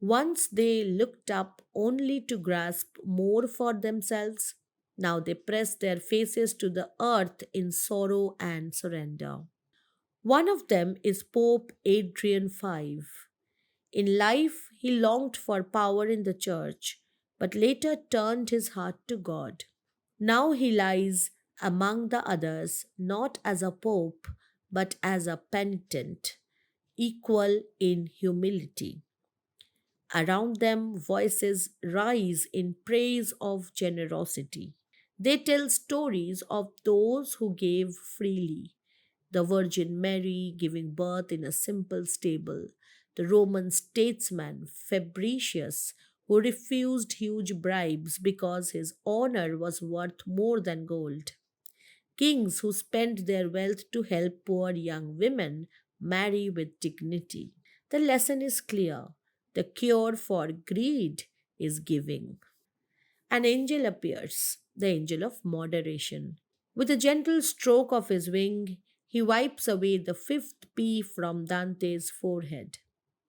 Once they looked up only to grasp more for themselves, now they press their faces to the earth in sorrow and surrender. One of them is Pope Adrian V. In life, he longed for power in the church, but later turned his heart to God. Now he lies among the others not as a pope, but as a penitent, equal in humility. Around them, voices rise in praise of generosity. They tell stories of those who gave freely. The Virgin Mary giving birth in a simple stable, the Roman statesman Fabricius, who refused huge bribes because his honor was worth more than gold, kings who spent their wealth to help poor young women marry with dignity. The lesson is clear. The cure for greed is giving. An angel appears, the angel of moderation. With a gentle stroke of his wing, he wipes away the fifth P from Dante's forehead,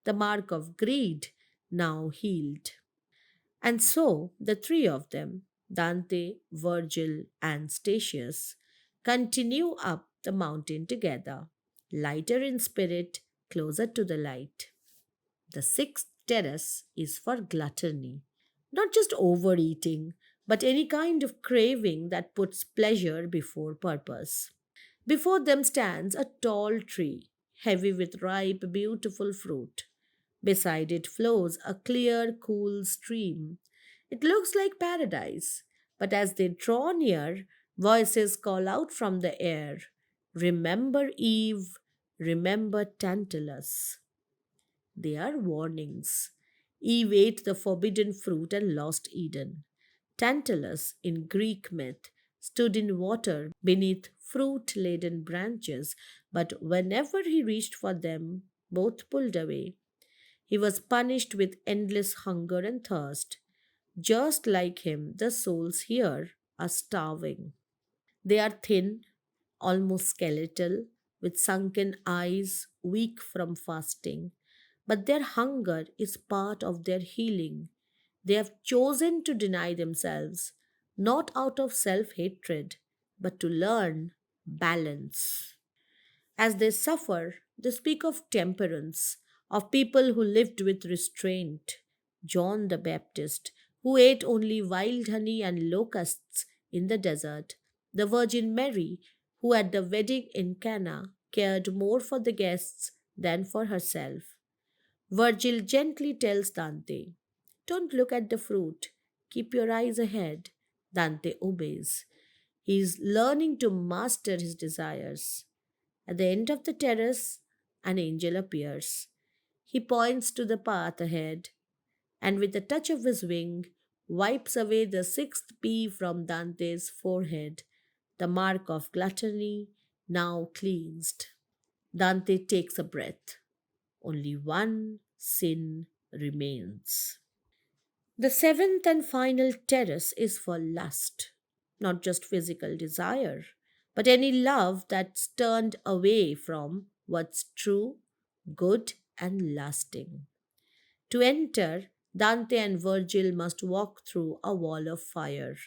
the mark of greed now healed. And so the three of them, Dante, Virgil, and Statius, continue up the mountain together, lighter in spirit, closer to the light. The sixth terrace is for gluttony, not just overeating, but any kind of craving that puts pleasure before purpose. Before them stands a tall tree, heavy with ripe, beautiful fruit. Beside it flows a clear, cool stream. It looks like paradise, but as they draw near, voices call out from the air, remember Eve, remember Tantalus. They are warnings. Eve ate the forbidden fruit and lost Eden. Tantalus, in Greek myth, stood in water beneath fruit laden branches, but whenever he reached for them, both pulled away. He was punished with endless hunger and thirst. Just like him, the souls here are starving. They are thin, almost skeletal, with sunken eyes, weak from fasting. But their hunger is part of their healing. They have chosen to deny themselves, not out of self hatred, but to learn balance. As they suffer, they speak of temperance, of people who lived with restraint. John the Baptist, who ate only wild honey and locusts in the desert. The Virgin Mary, who at the wedding in Cana cared more for the guests than for herself. Virgil gently tells Dante, "Don't look at the fruit, keep your eyes ahead." Dante obeys. He is learning to master his desires. At the end of the terrace, an angel appears. He points to the path ahead and, with a touch of his wing, wipes away the sixth P from Dante's forehead, the mark of gluttony now cleansed. Dante takes a breath. Only one sin remains. The seventh and final terrace is for lust, not just physical desire, but any love that's turned away from what's true, good, and lasting. To enter, Dante and Virgil must walk through a wall of fire.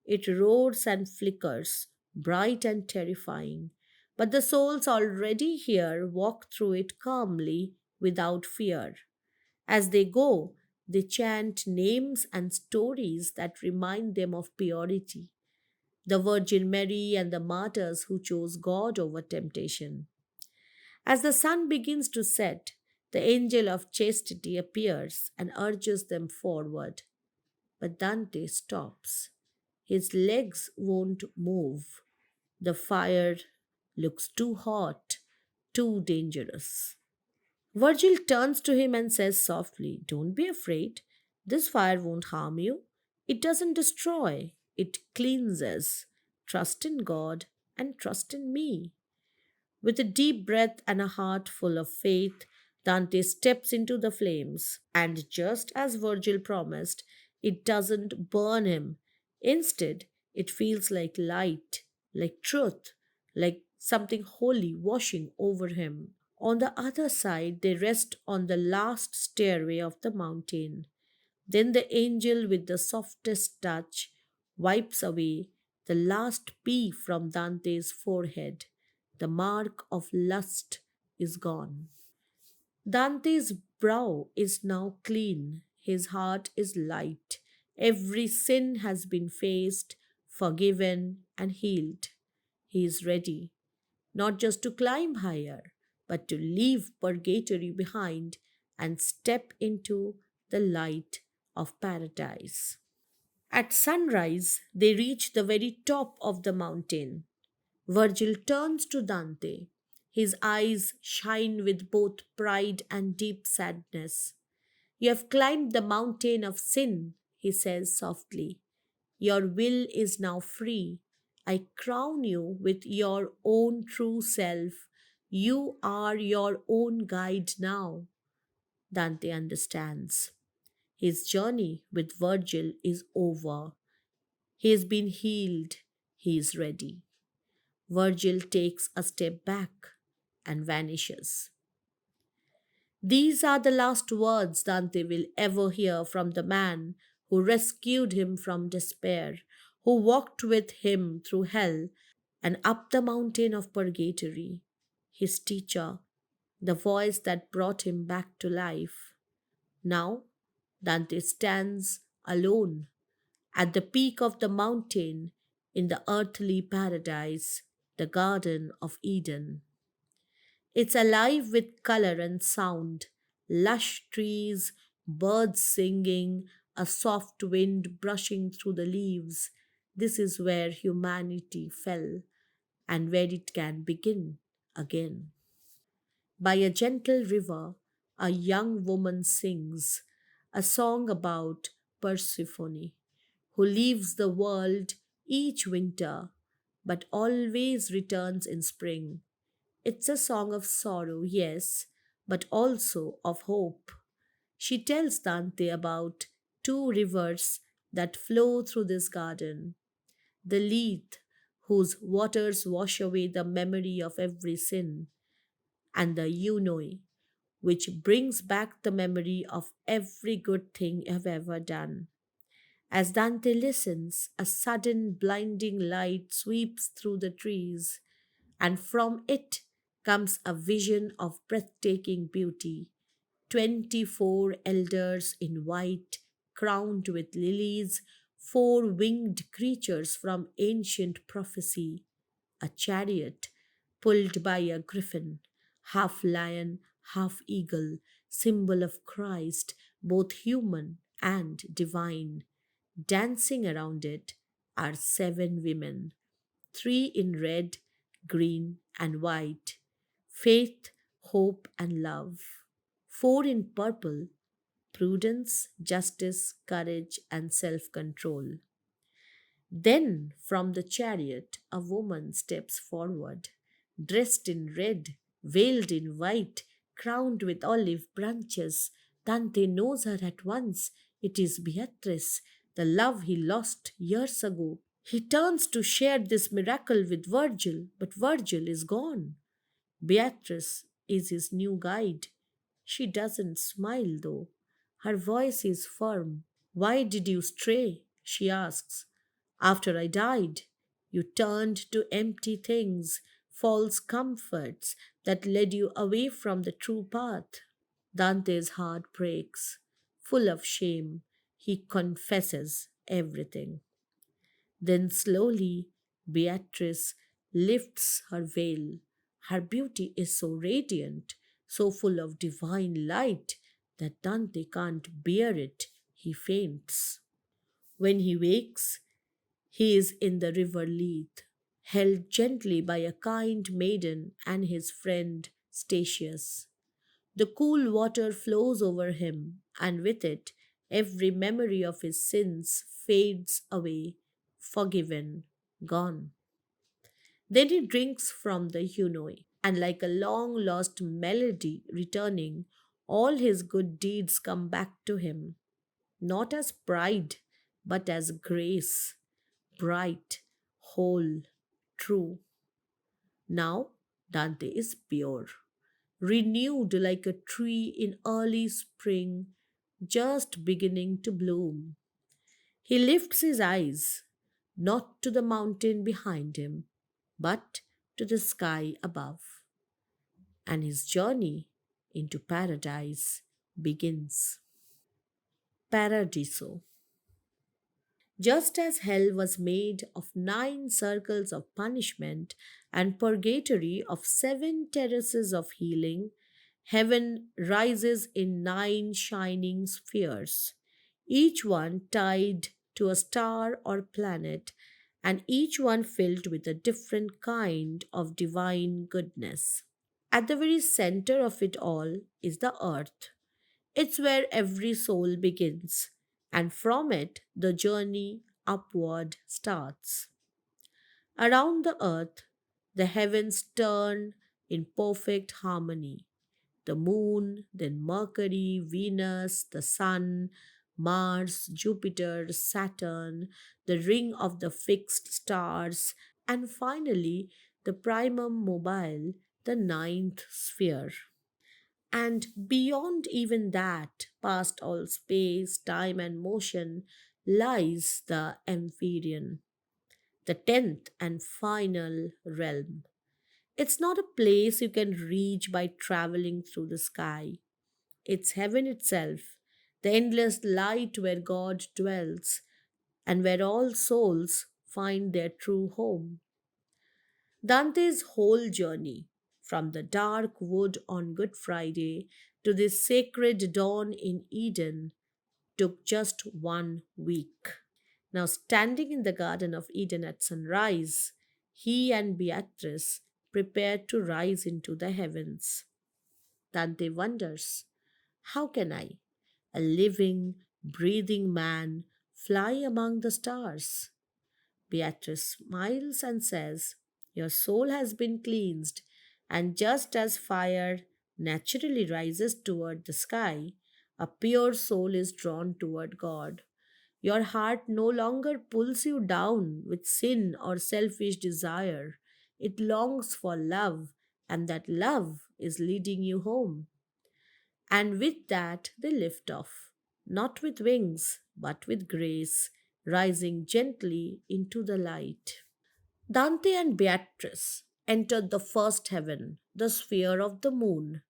It roars and flickers, bright and terrifying, but the souls already here walk through it calmly without fear. As they go, they chant names and stories that remind them of purity, the Virgin Mary and the martyrs who chose God over temptation. As the sun begins to set, the angel of chastity appears and urges them forward. But Dante stops. His legs won't move. The fire looks too hot, too dangerous. Virgil turns to him and says softly, "Don't be afraid. This fire won't harm you. It doesn't destroy, it cleanses. Trust in God and trust in me." With a deep breath and a heart full of faith, Dante steps into the flames. And just as Virgil promised, it doesn't burn him. Instead, it feels like light, like truth, like something holy washing over him. On the other side, they rest on the last stairway of the mountain. Then the angel, with the softest touch, wipes away the last P from Dante's forehead. The mark of lust is gone. Dante's brow is now clean, his heart is light. Every sin has been faced, forgiven, and healed. He is ready, not just to climb higher, but to leave purgatory behind and step into the light of paradise. At sunrise, they reach the very top of the mountain. Virgil turns to Dante. His eyes shine with both pride and deep sadness. "You have climbed the mountain of sin," he says softly. "Your will is now free. I crown you with your own true self. You are your own guide now." Dante understands. His journey with Virgil is over. He has been healed. He is ready. Virgil takes a step back and vanishes. These are the last words Dante will ever hear from the man who rescued him from despair, who walked with him through hell and up the mountain of purgatory, his teacher, the voice that brought him back to life. Now, Dante stands alone at the peak of the mountain in the earthly paradise, the Garden of Eden. It's alive with color and sound, lush trees, birds singing, a soft wind brushing through the leaves. This is where humanity fell and where it can begin again. By a gentle river, a young woman sings a song about Persephone, who leaves the world each winter but always returns in spring. It's a song of sorrow, yes, but also of hope. She tells Dante about two rivers that flow through this garden: the Leith, whose waters wash away the memory of every sin, and the Unoi, which brings back the memory of every good thing I've ever done. As Dante listens, a sudden blinding light sweeps through the trees, and from it comes a vision of breathtaking beauty. 24 elders in white, crowned with lilies, four winged creatures from ancient prophecy, a chariot pulled by a griffin, half lion, half eagle, symbol of Christ, both human and divine. Dancing around it are seven women, three in red, green, and white: faith, hope, and love. Four in purple: prudence, justice, courage, and self control. Then from the chariot a woman steps forward, dressed in red, veiled in white, crowned with olive branches. Dante knows her at once. It is Beatrice, the love he lost years ago. He turns to share this miracle with Virgil, but Virgil is gone. Beatrice is his new guide. She doesn't smile though. Her voice is firm. "Why did you stray?" she asks. "After I died, you turned to empty things, false comforts that led you away from the true path." Dante's heart breaks. Full of shame, he confesses everything. Then slowly, Beatrice lifts her veil. Her beauty is so radiant, so full of divine light, that Dante can't bear it. He faints. When he wakes, he is in the river Leith, held gently by a kind maiden and his friend Statius. The cool water flows over him, and with it, every memory of his sins fades away, forgiven, gone. Then he drinks from the Hunoi, and like a long lost melody returning, all his good deeds come back to him, not as pride, but as grace, bright, whole, true. Now Dante is pure, renewed like a tree in early spring, just beginning to bloom. He lifts his eyes, not to the mountain behind him, but to the sky above, and his journey into paradise begins. Paradiso. Just as hell was made of 9 circles of punishment and purgatory of 7 terraces of healing, heaven rises in 9 shining spheres, each one tied to a star or planet, and each one filled with a different kind of divine goodness. At the very center of it all is the earth. It's where every soul begins, and from it the journey upward starts. Around the earth, the heavens turn in perfect harmony. The moon, then Mercury, Venus, the Sun, Mars, Jupiter, Saturn, the ring of the fixed stars, and finally the primum mobile, the ninth sphere. And beyond even that, past all space, time, and motion, lies the Empyrean, the tenth and final realm. It's not a place you can reach by traveling through the sky. It's heaven itself, the endless light where God dwells and where all souls find their true home. Dante's whole journey, from the dark wood on Good Friday to this sacred dawn in Eden, took just 1 week. Now, standing in the Garden of Eden at sunrise, he and Beatrice prepared to rise into the heavens. Dante wonders, How can I, a living, breathing man, fly among the stars? Beatrice smiles and says, your soul has been cleansed, and just as fire naturally rises toward the sky, a pure soul is drawn toward God. Your heart no longer pulls you down with sin or selfish desire. It longs for love, and that love is leading you home. And with that, they lift off, not with wings, but with grace, rising gently into the light. Dante and Beatrice entered the first heaven, the sphere of the moon.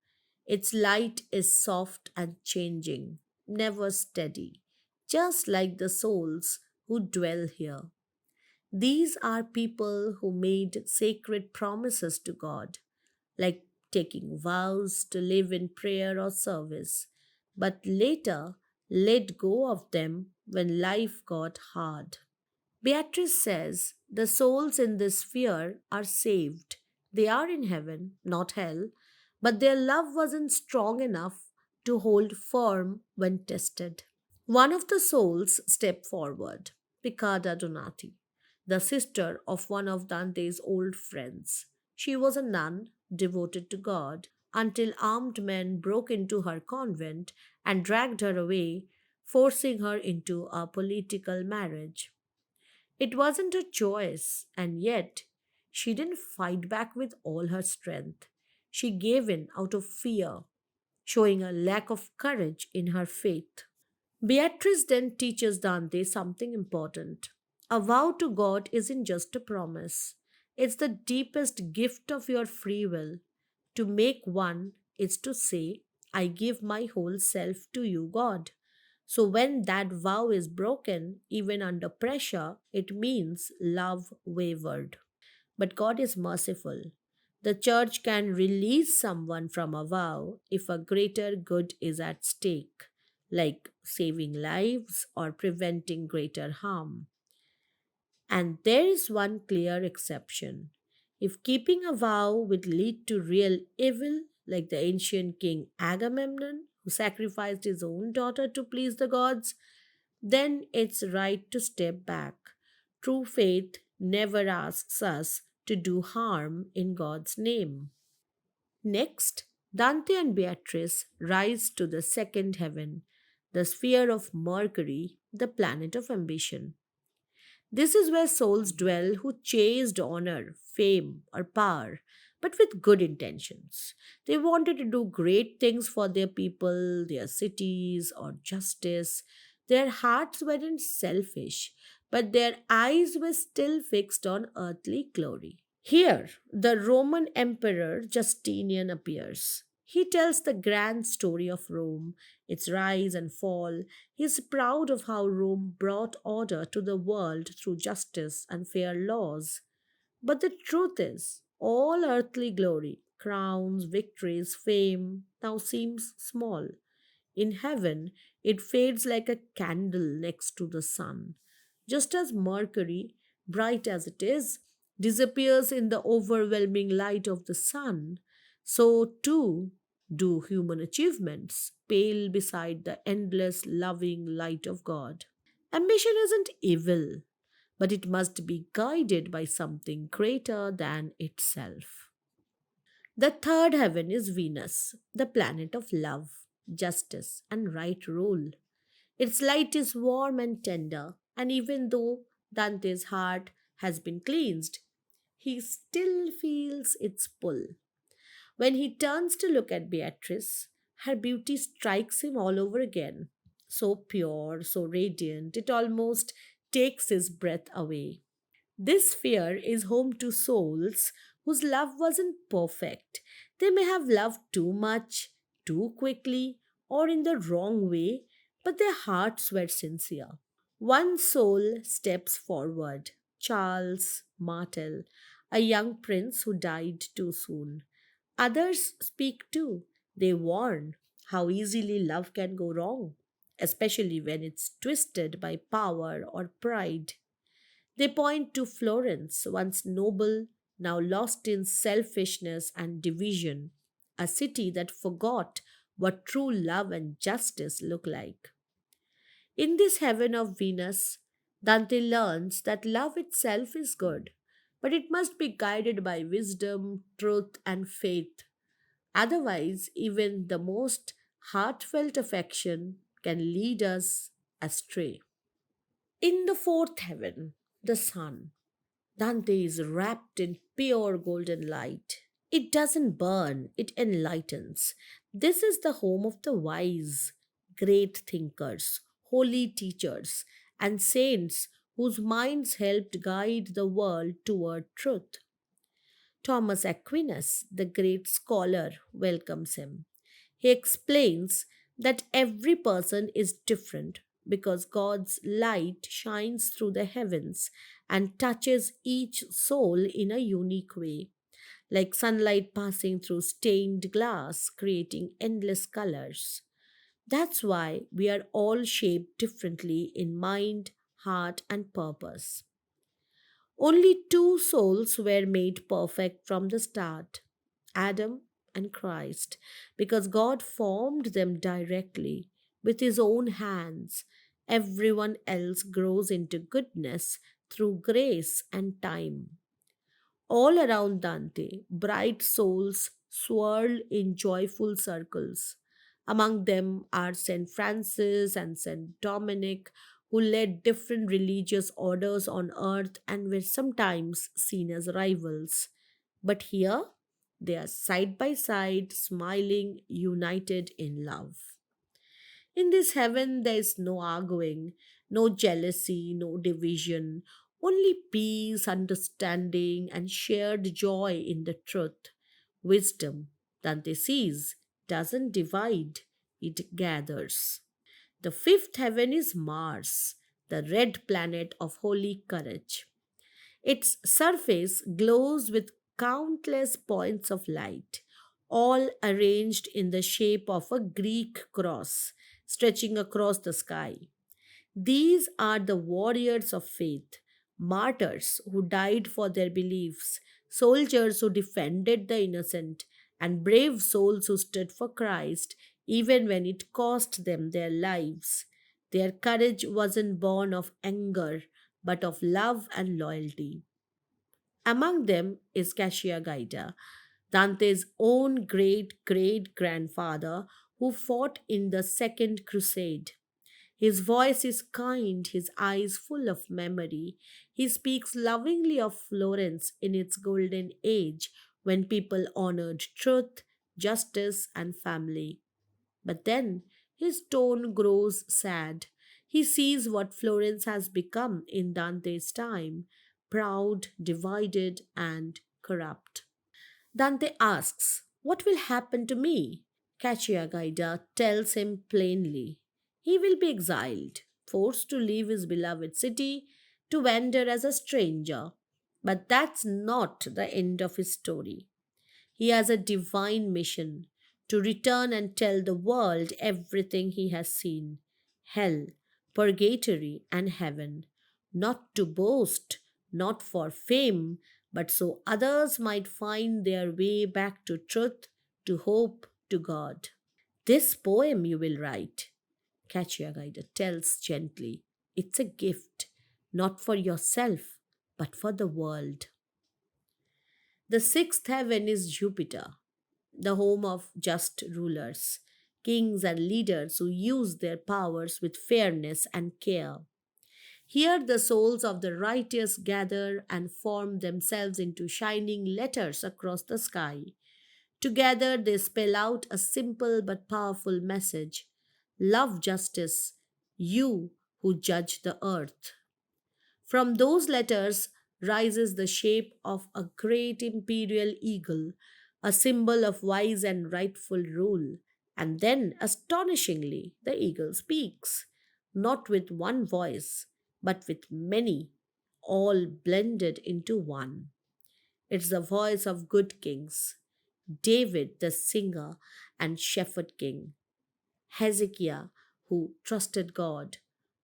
Its light is soft and changing, never steady, just like the souls who dwell here. These are people who made sacred promises to God, like taking vows to live in prayer or service, but later let go of them when life got hard. Beatrice says the souls in this sphere are saved. They are in heaven, not hell, but their love wasn't strong enough to hold firm when tested. One of the souls stepped forward, Piccarda Donati, the sister of one of Dante's old friends. She was a nun devoted to God until armed men broke into her convent and dragged her away, forcing her into a political marriage. It wasn't a choice, and yet she didn't fight back with all her strength. She gave in out of fear, showing a lack of courage in her faith. Beatrice then teaches Dante something important. A vow to God isn't just a promise, it's the deepest gift of your free will. To make one is to say, I give my whole self to you, God. So when that vow is broken, even under pressure, it means love wavered. But God is merciful. The church can release someone from a vow if a greater good is at stake, like saving lives or preventing greater harm. And there is one clear exception. If keeping a vow would lead to real evil, like the ancient king Agamemnon, who sacrificed his own daughter to please the gods, then it's right to step back. True faith never asks us to do harm in God's name. Next, Dante and Beatrice rise to the second heaven, the sphere of Mercury, the planet of ambition. This is where souls dwell who chased honor, fame, or power, but with good intentions. They wanted to do great things for their people, their cities, or justice. Their hearts weren't selfish, but their eyes were still fixed on earthly glory. Here, the Roman Emperor Justinian appears. He tells the grand story of Rome, its rise and fall. He is proud of how Rome brought order to the world through justice and fair laws. But the truth is, all earthly glory, crowns, victories, fame, now seems small. In heaven, it fades like a candle next to the sun. Just as Mercury, bright as it is, disappears in the overwhelming light of the sun, so too do human achievements pale beside the endless loving light of God. Ambition isn't evil, but it must be guided by something greater than itself. The third heaven is Venus, the planet of love, justice, and right rule. Its light is warm and tender, and even though Dante's heart has been cleansed, he still feels its pull. When he turns to look at Beatrice, her beauty strikes him all over again. So pure, so radiant, it almost takes his breath away. This sphere is home to souls whose love wasn't perfect. They may have loved too much, too quickly, or in the wrong way, but their hearts were sincere. One soul steps forward, Charles Martel, a young prince who died too soon. Others speak too. They warn how easily love can go wrong, especially when it's twisted by power or pride. They point to Florence, once noble, now lost in selfishness and division, a city that forgot what true love and justice look like. In this heaven of Venus, Dante learns that love itself is good, but it must be guided by wisdom, truth, and faith. Otherwise, even the most heartfelt affection can lead us astray. In the fourth heaven, the sun, Dante is wrapped in pure golden light. It doesn't burn, it enlightens. This is the home of the wise, great thinkers, holy teachers, and saints whose minds helped guide the world toward truth. Thomas Aquinas, the great scholar, welcomes him. He explains that every person is different because God's light shines through the heavens and touches each soul in a unique way, like sunlight passing through stained glass, creating endless colors. That's why we are all shaped differently in mind, heart, and purpose. Only two souls were made perfect from the start, Adam and Christ, because God formed them directly with his own hands. Everyone else grows into goodness through grace and time. All around Dante, bright souls swirl in joyful circles. Among them are St. Francis and St. Dominic, who led different religious orders on earth and were sometimes seen as rivals. But here, they are side by side, smiling, united in love. In this heaven, there is no arguing, no jealousy, no division, only peace, understanding, and shared joy in the truth. Wisdom, Dante sees, doesn't divide, it gathers. The fifth heaven is Mars, the red planet of holy courage. Its surface glows with countless points of light, all arranged in the shape of a Greek cross stretching across the sky. These are the warriors of faith, martyrs who died for their beliefs, soldiers who defended the innocent, and brave souls who stood for Christ even when it cost them their lives. Their courage wasn't born of anger, but of love and loyalty. Among them is Gaida, Dante's own great great grandfather who fought in the Second Crusade. His voice is kind, his eyes full of memory. He speaks lovingly of Florence in its golden age when people honored truth, justice, and family. But then his tone grows sad. He sees what Florence has become in Dante's time, proud, divided, and corrupt. Dante asks, "What will happen to me?" Cacciagaida tells him plainly. He will be exiled, forced to leave his beloved city, to wander as a stranger. But that's not the end of his story. He has a divine mission to return and tell the world everything he has seen: hell, purgatory, and heaven. Not to boast, not for fame, but so others might find their way back to truth, to hope, to God. This poem you will write, Cacciagaida tells gently. It's a gift, not for yourself, but for the world. The sixth heaven is Jupiter, the home of just rulers, kings, and leaders who use their powers with fairness and care. Here, the souls of the righteous gather and form themselves into shining letters across the sky. Together, they spell out a simple but powerful message: love justice, you who judge the earth. From those letters rises the shape of a great imperial eagle, a symbol of wise and rightful rule. And then, astonishingly, the eagle speaks, not with one voice, but with many, all blended into one. It's the voice of good kings: David, the singer and shepherd king; Hezekiah, who trusted God;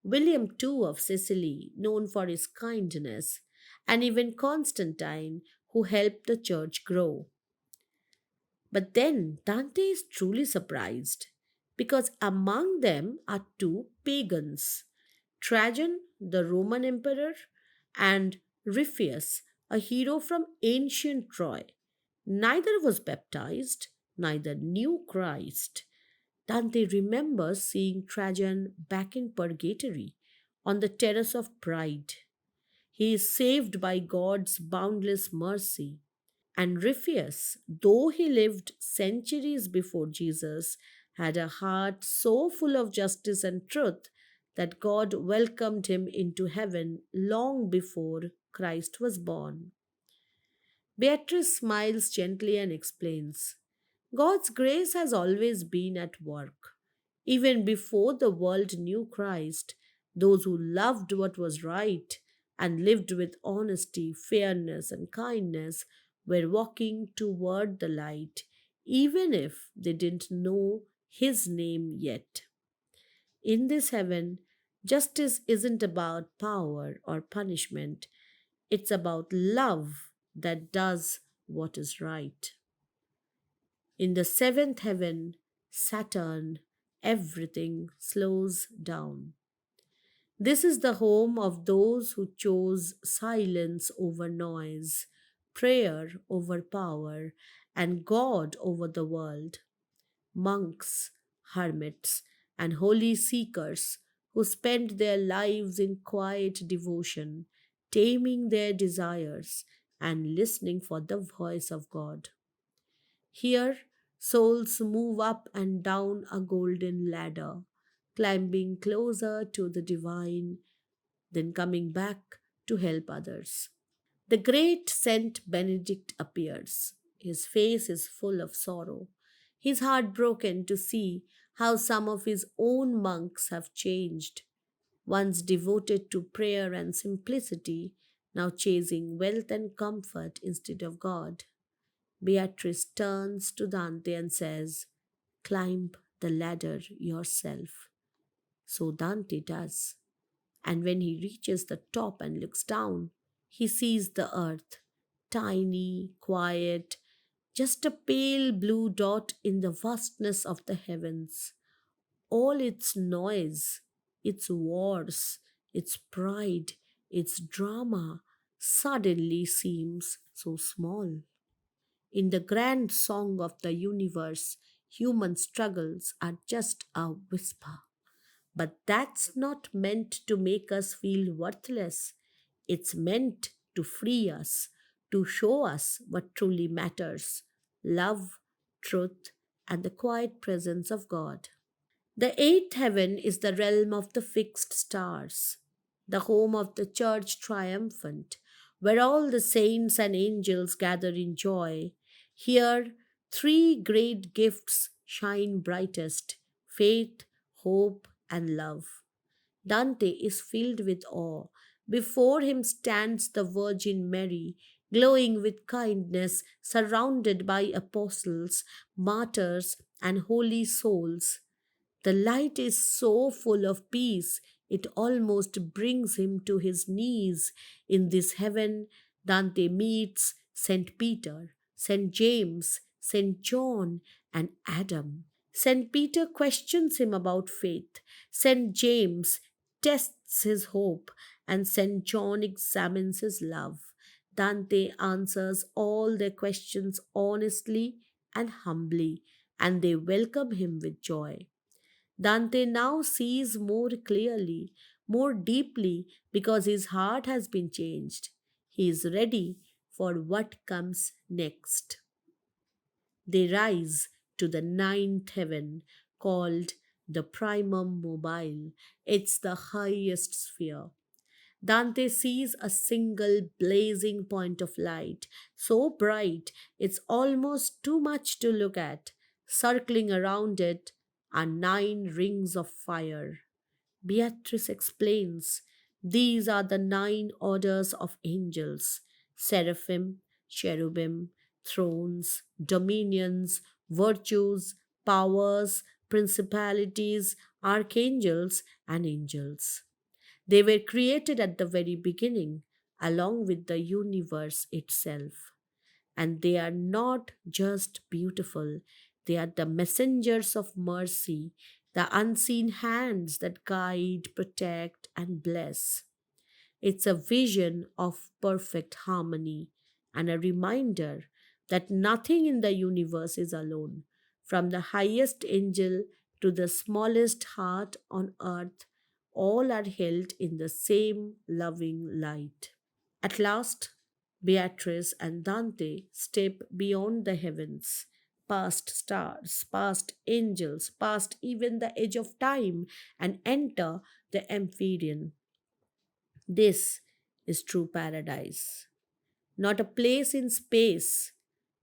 William II of Sicily, known for his kindness; and even Constantine, who helped the church grow. But then Dante is truly surprised because among them are two pagans, Trajan, the Roman emperor, and Ripheus, a hero from ancient Troy. Neither was baptized, neither knew Christ. Dante remembers seeing Trajan back in Purgatory on the terrace of pride. He is saved by God's boundless mercy. And Ripheus, though he lived centuries before Jesus, had a heart so full of justice and truth that God welcomed him into heaven long before Christ was born. Beatrice smiles gently and explains God's grace has always been at work. Even before the world knew Christ, those who loved what was right and lived with honesty, fairness, and kindness were walking toward the light, even if they didn't know His name yet. In this heaven, justice isn't about power or punishment, it's about love that does what is right. In the seventh heaven, Saturn, everything slows down. This is the home of those who chose silence over noise, prayer over power, and God over the world. Monks, hermits, and holy seekers who spend their lives in quiet devotion, taming their desires and listening for the voice of God. Here, souls move up and down a golden ladder, climbing closer to the divine, then coming back to help others. The great Saint Benedict appears. His face is full of sorrow. His heart broken to see how some of his own monks have changed, once devoted to prayer and simplicity, now chasing wealth and comfort instead of God. Beatrice turns to Dante and says, Climb the ladder yourself. So Dante does. And when he reaches the top and looks down, he sees the earth, tiny, quiet, just a pale blue dot in the vastness of the heavens. All its noise, its wars, its pride, its drama suddenly seems so small. In the grand song of the universe, human struggles are just a whisper. But that's not meant to make us feel worthless. It's meant to free us, to show us what truly matters love, truth, and the quiet presence of God. The eighth heaven is the realm of the fixed stars, the home of the church triumphant, where all the saints and angels gather in joy. Here, three great gifts shine brightest faith, hope, and love. Dante is filled with awe. Before him stands the Virgin Mary, glowing with kindness, surrounded by apostles, martyrs, and holy souls. The light is so full of peace, it almost brings him to his knees. In this heaven, Dante meets St. Peter, St. James, St. John, and Adam. St. Peter questions him about faith. St. James tests his hope, and St. John examines his love. Dante answers all their questions honestly and humbly, and they welcome him with joy. Dante now sees more clearly, more deeply, because his heart has been changed. He is ready for what comes next. They rise to the ninth heaven, called the primum mobile. It's the highest sphere. Dante sees a single blazing point of light, so bright it's almost too much to look at. Circling around it are nine rings of fire. Beatrice explains these are the nine orders of angels seraphim, cherubim, thrones, dominions, virtues, powers, principalities, archangels, and angels. They were created at the very beginning, along with the universe itself. And they are not just beautiful, they are the messengers of mercy, the unseen hands that guide, protect, and bless. It's a vision of perfect harmony and a reminder that nothing in the universe is alone. From the highest angel to the smallest heart on earth, all are held in the same loving light. At last, Beatrice and Dante step beyond the heavens, past stars, past angels, past even the edge of time, and enter the Empyrean. This is true paradise. Not a place in space,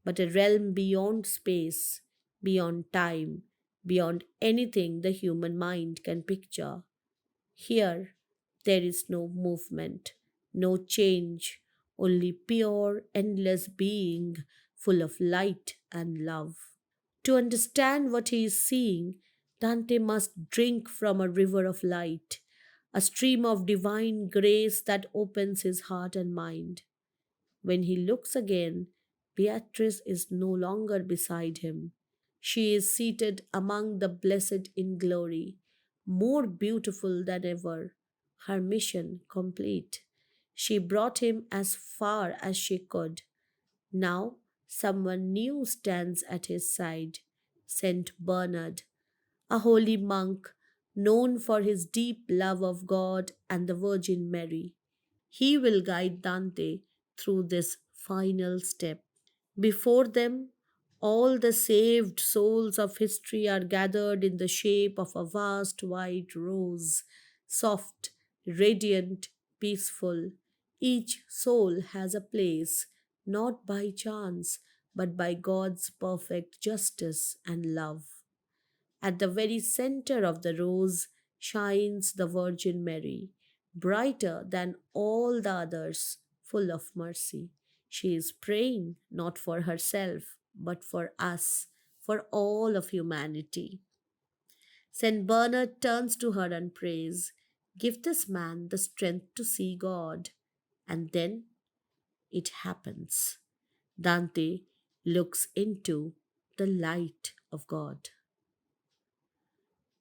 but a realm beyond space, beyond time, beyond anything the human mind can picture. Here, there is no movement, no change, only pure, endless being, full of light and love. To understand what he is seeing, Dante must drink from a river of light, a stream of divine grace that opens his heart and mind. When he looks again, Beatrice is no longer beside him. She is seated among the blessed in glory, more beautiful than ever, her mission complete. She brought him as far as she could. Now someone new stands at his side, Saint Bernard, a holy monk known for his deep love of God and the Virgin Mary. He will guide Dante through this final step. Before them, all the saved souls of history are gathered in the shape of a vast white rose, soft, radiant, peaceful. Each soul has a place, not by chance, but by God's perfect justice and love. At the very center of the rose shines the Virgin Mary, brighter than all the others, full of mercy. She is praying not for herself, but for us, for all of humanity. St. Bernard turns to her and prays, "Give this man the strength to see God." And then it happens. Dante looks into the light of God.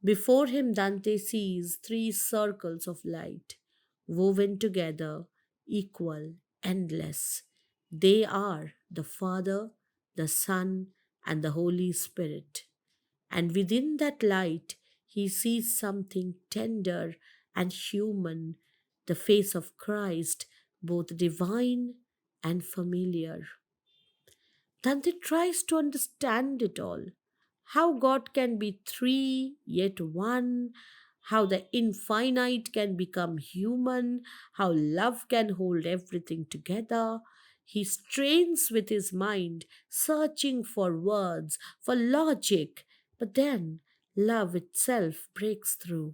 Before him, Dante sees three circles of light, woven together, equal, endless. They are the Father, the Son, and the Holy Spirit. And within that light, he sees something tender and human, the face of Christ, both divine and familiar. Dante tries to understand it all. How God can be three yet one, how the infinite can become human, how love can hold everything together. He strains with his mind, searching for words, for logic, but then love itself breaks through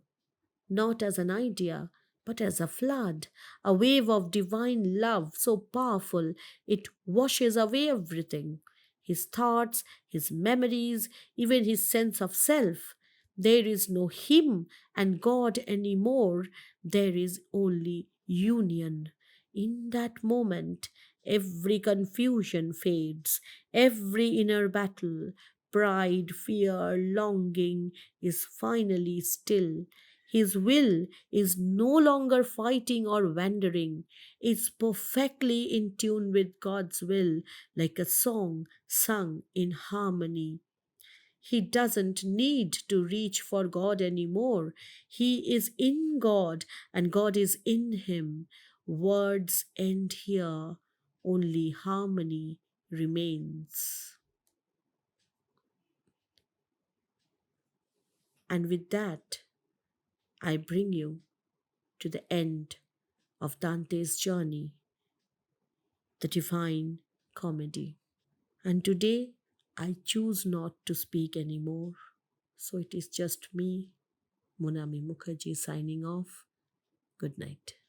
not as an idea, but as a flood, a wave of divine love so powerful it washes away everything his thoughts, his memories, even his sense of self. There is no him and God anymore, there is only union. In that moment, every confusion fades, every inner battle, pride, fear, longing is finally still. His will is no longer fighting or wandering. It's perfectly in tune with God's will, like a song sung in harmony. He doesn't need to reach for God anymore. He is in God and God is in him. Words end here, only harmony remains. And with that, I bring you to the end of Dante's journey, the Divine Comedy. And today I choose not to speak anymore. So it is just me, Monami Mukherjee, signing off. Good night.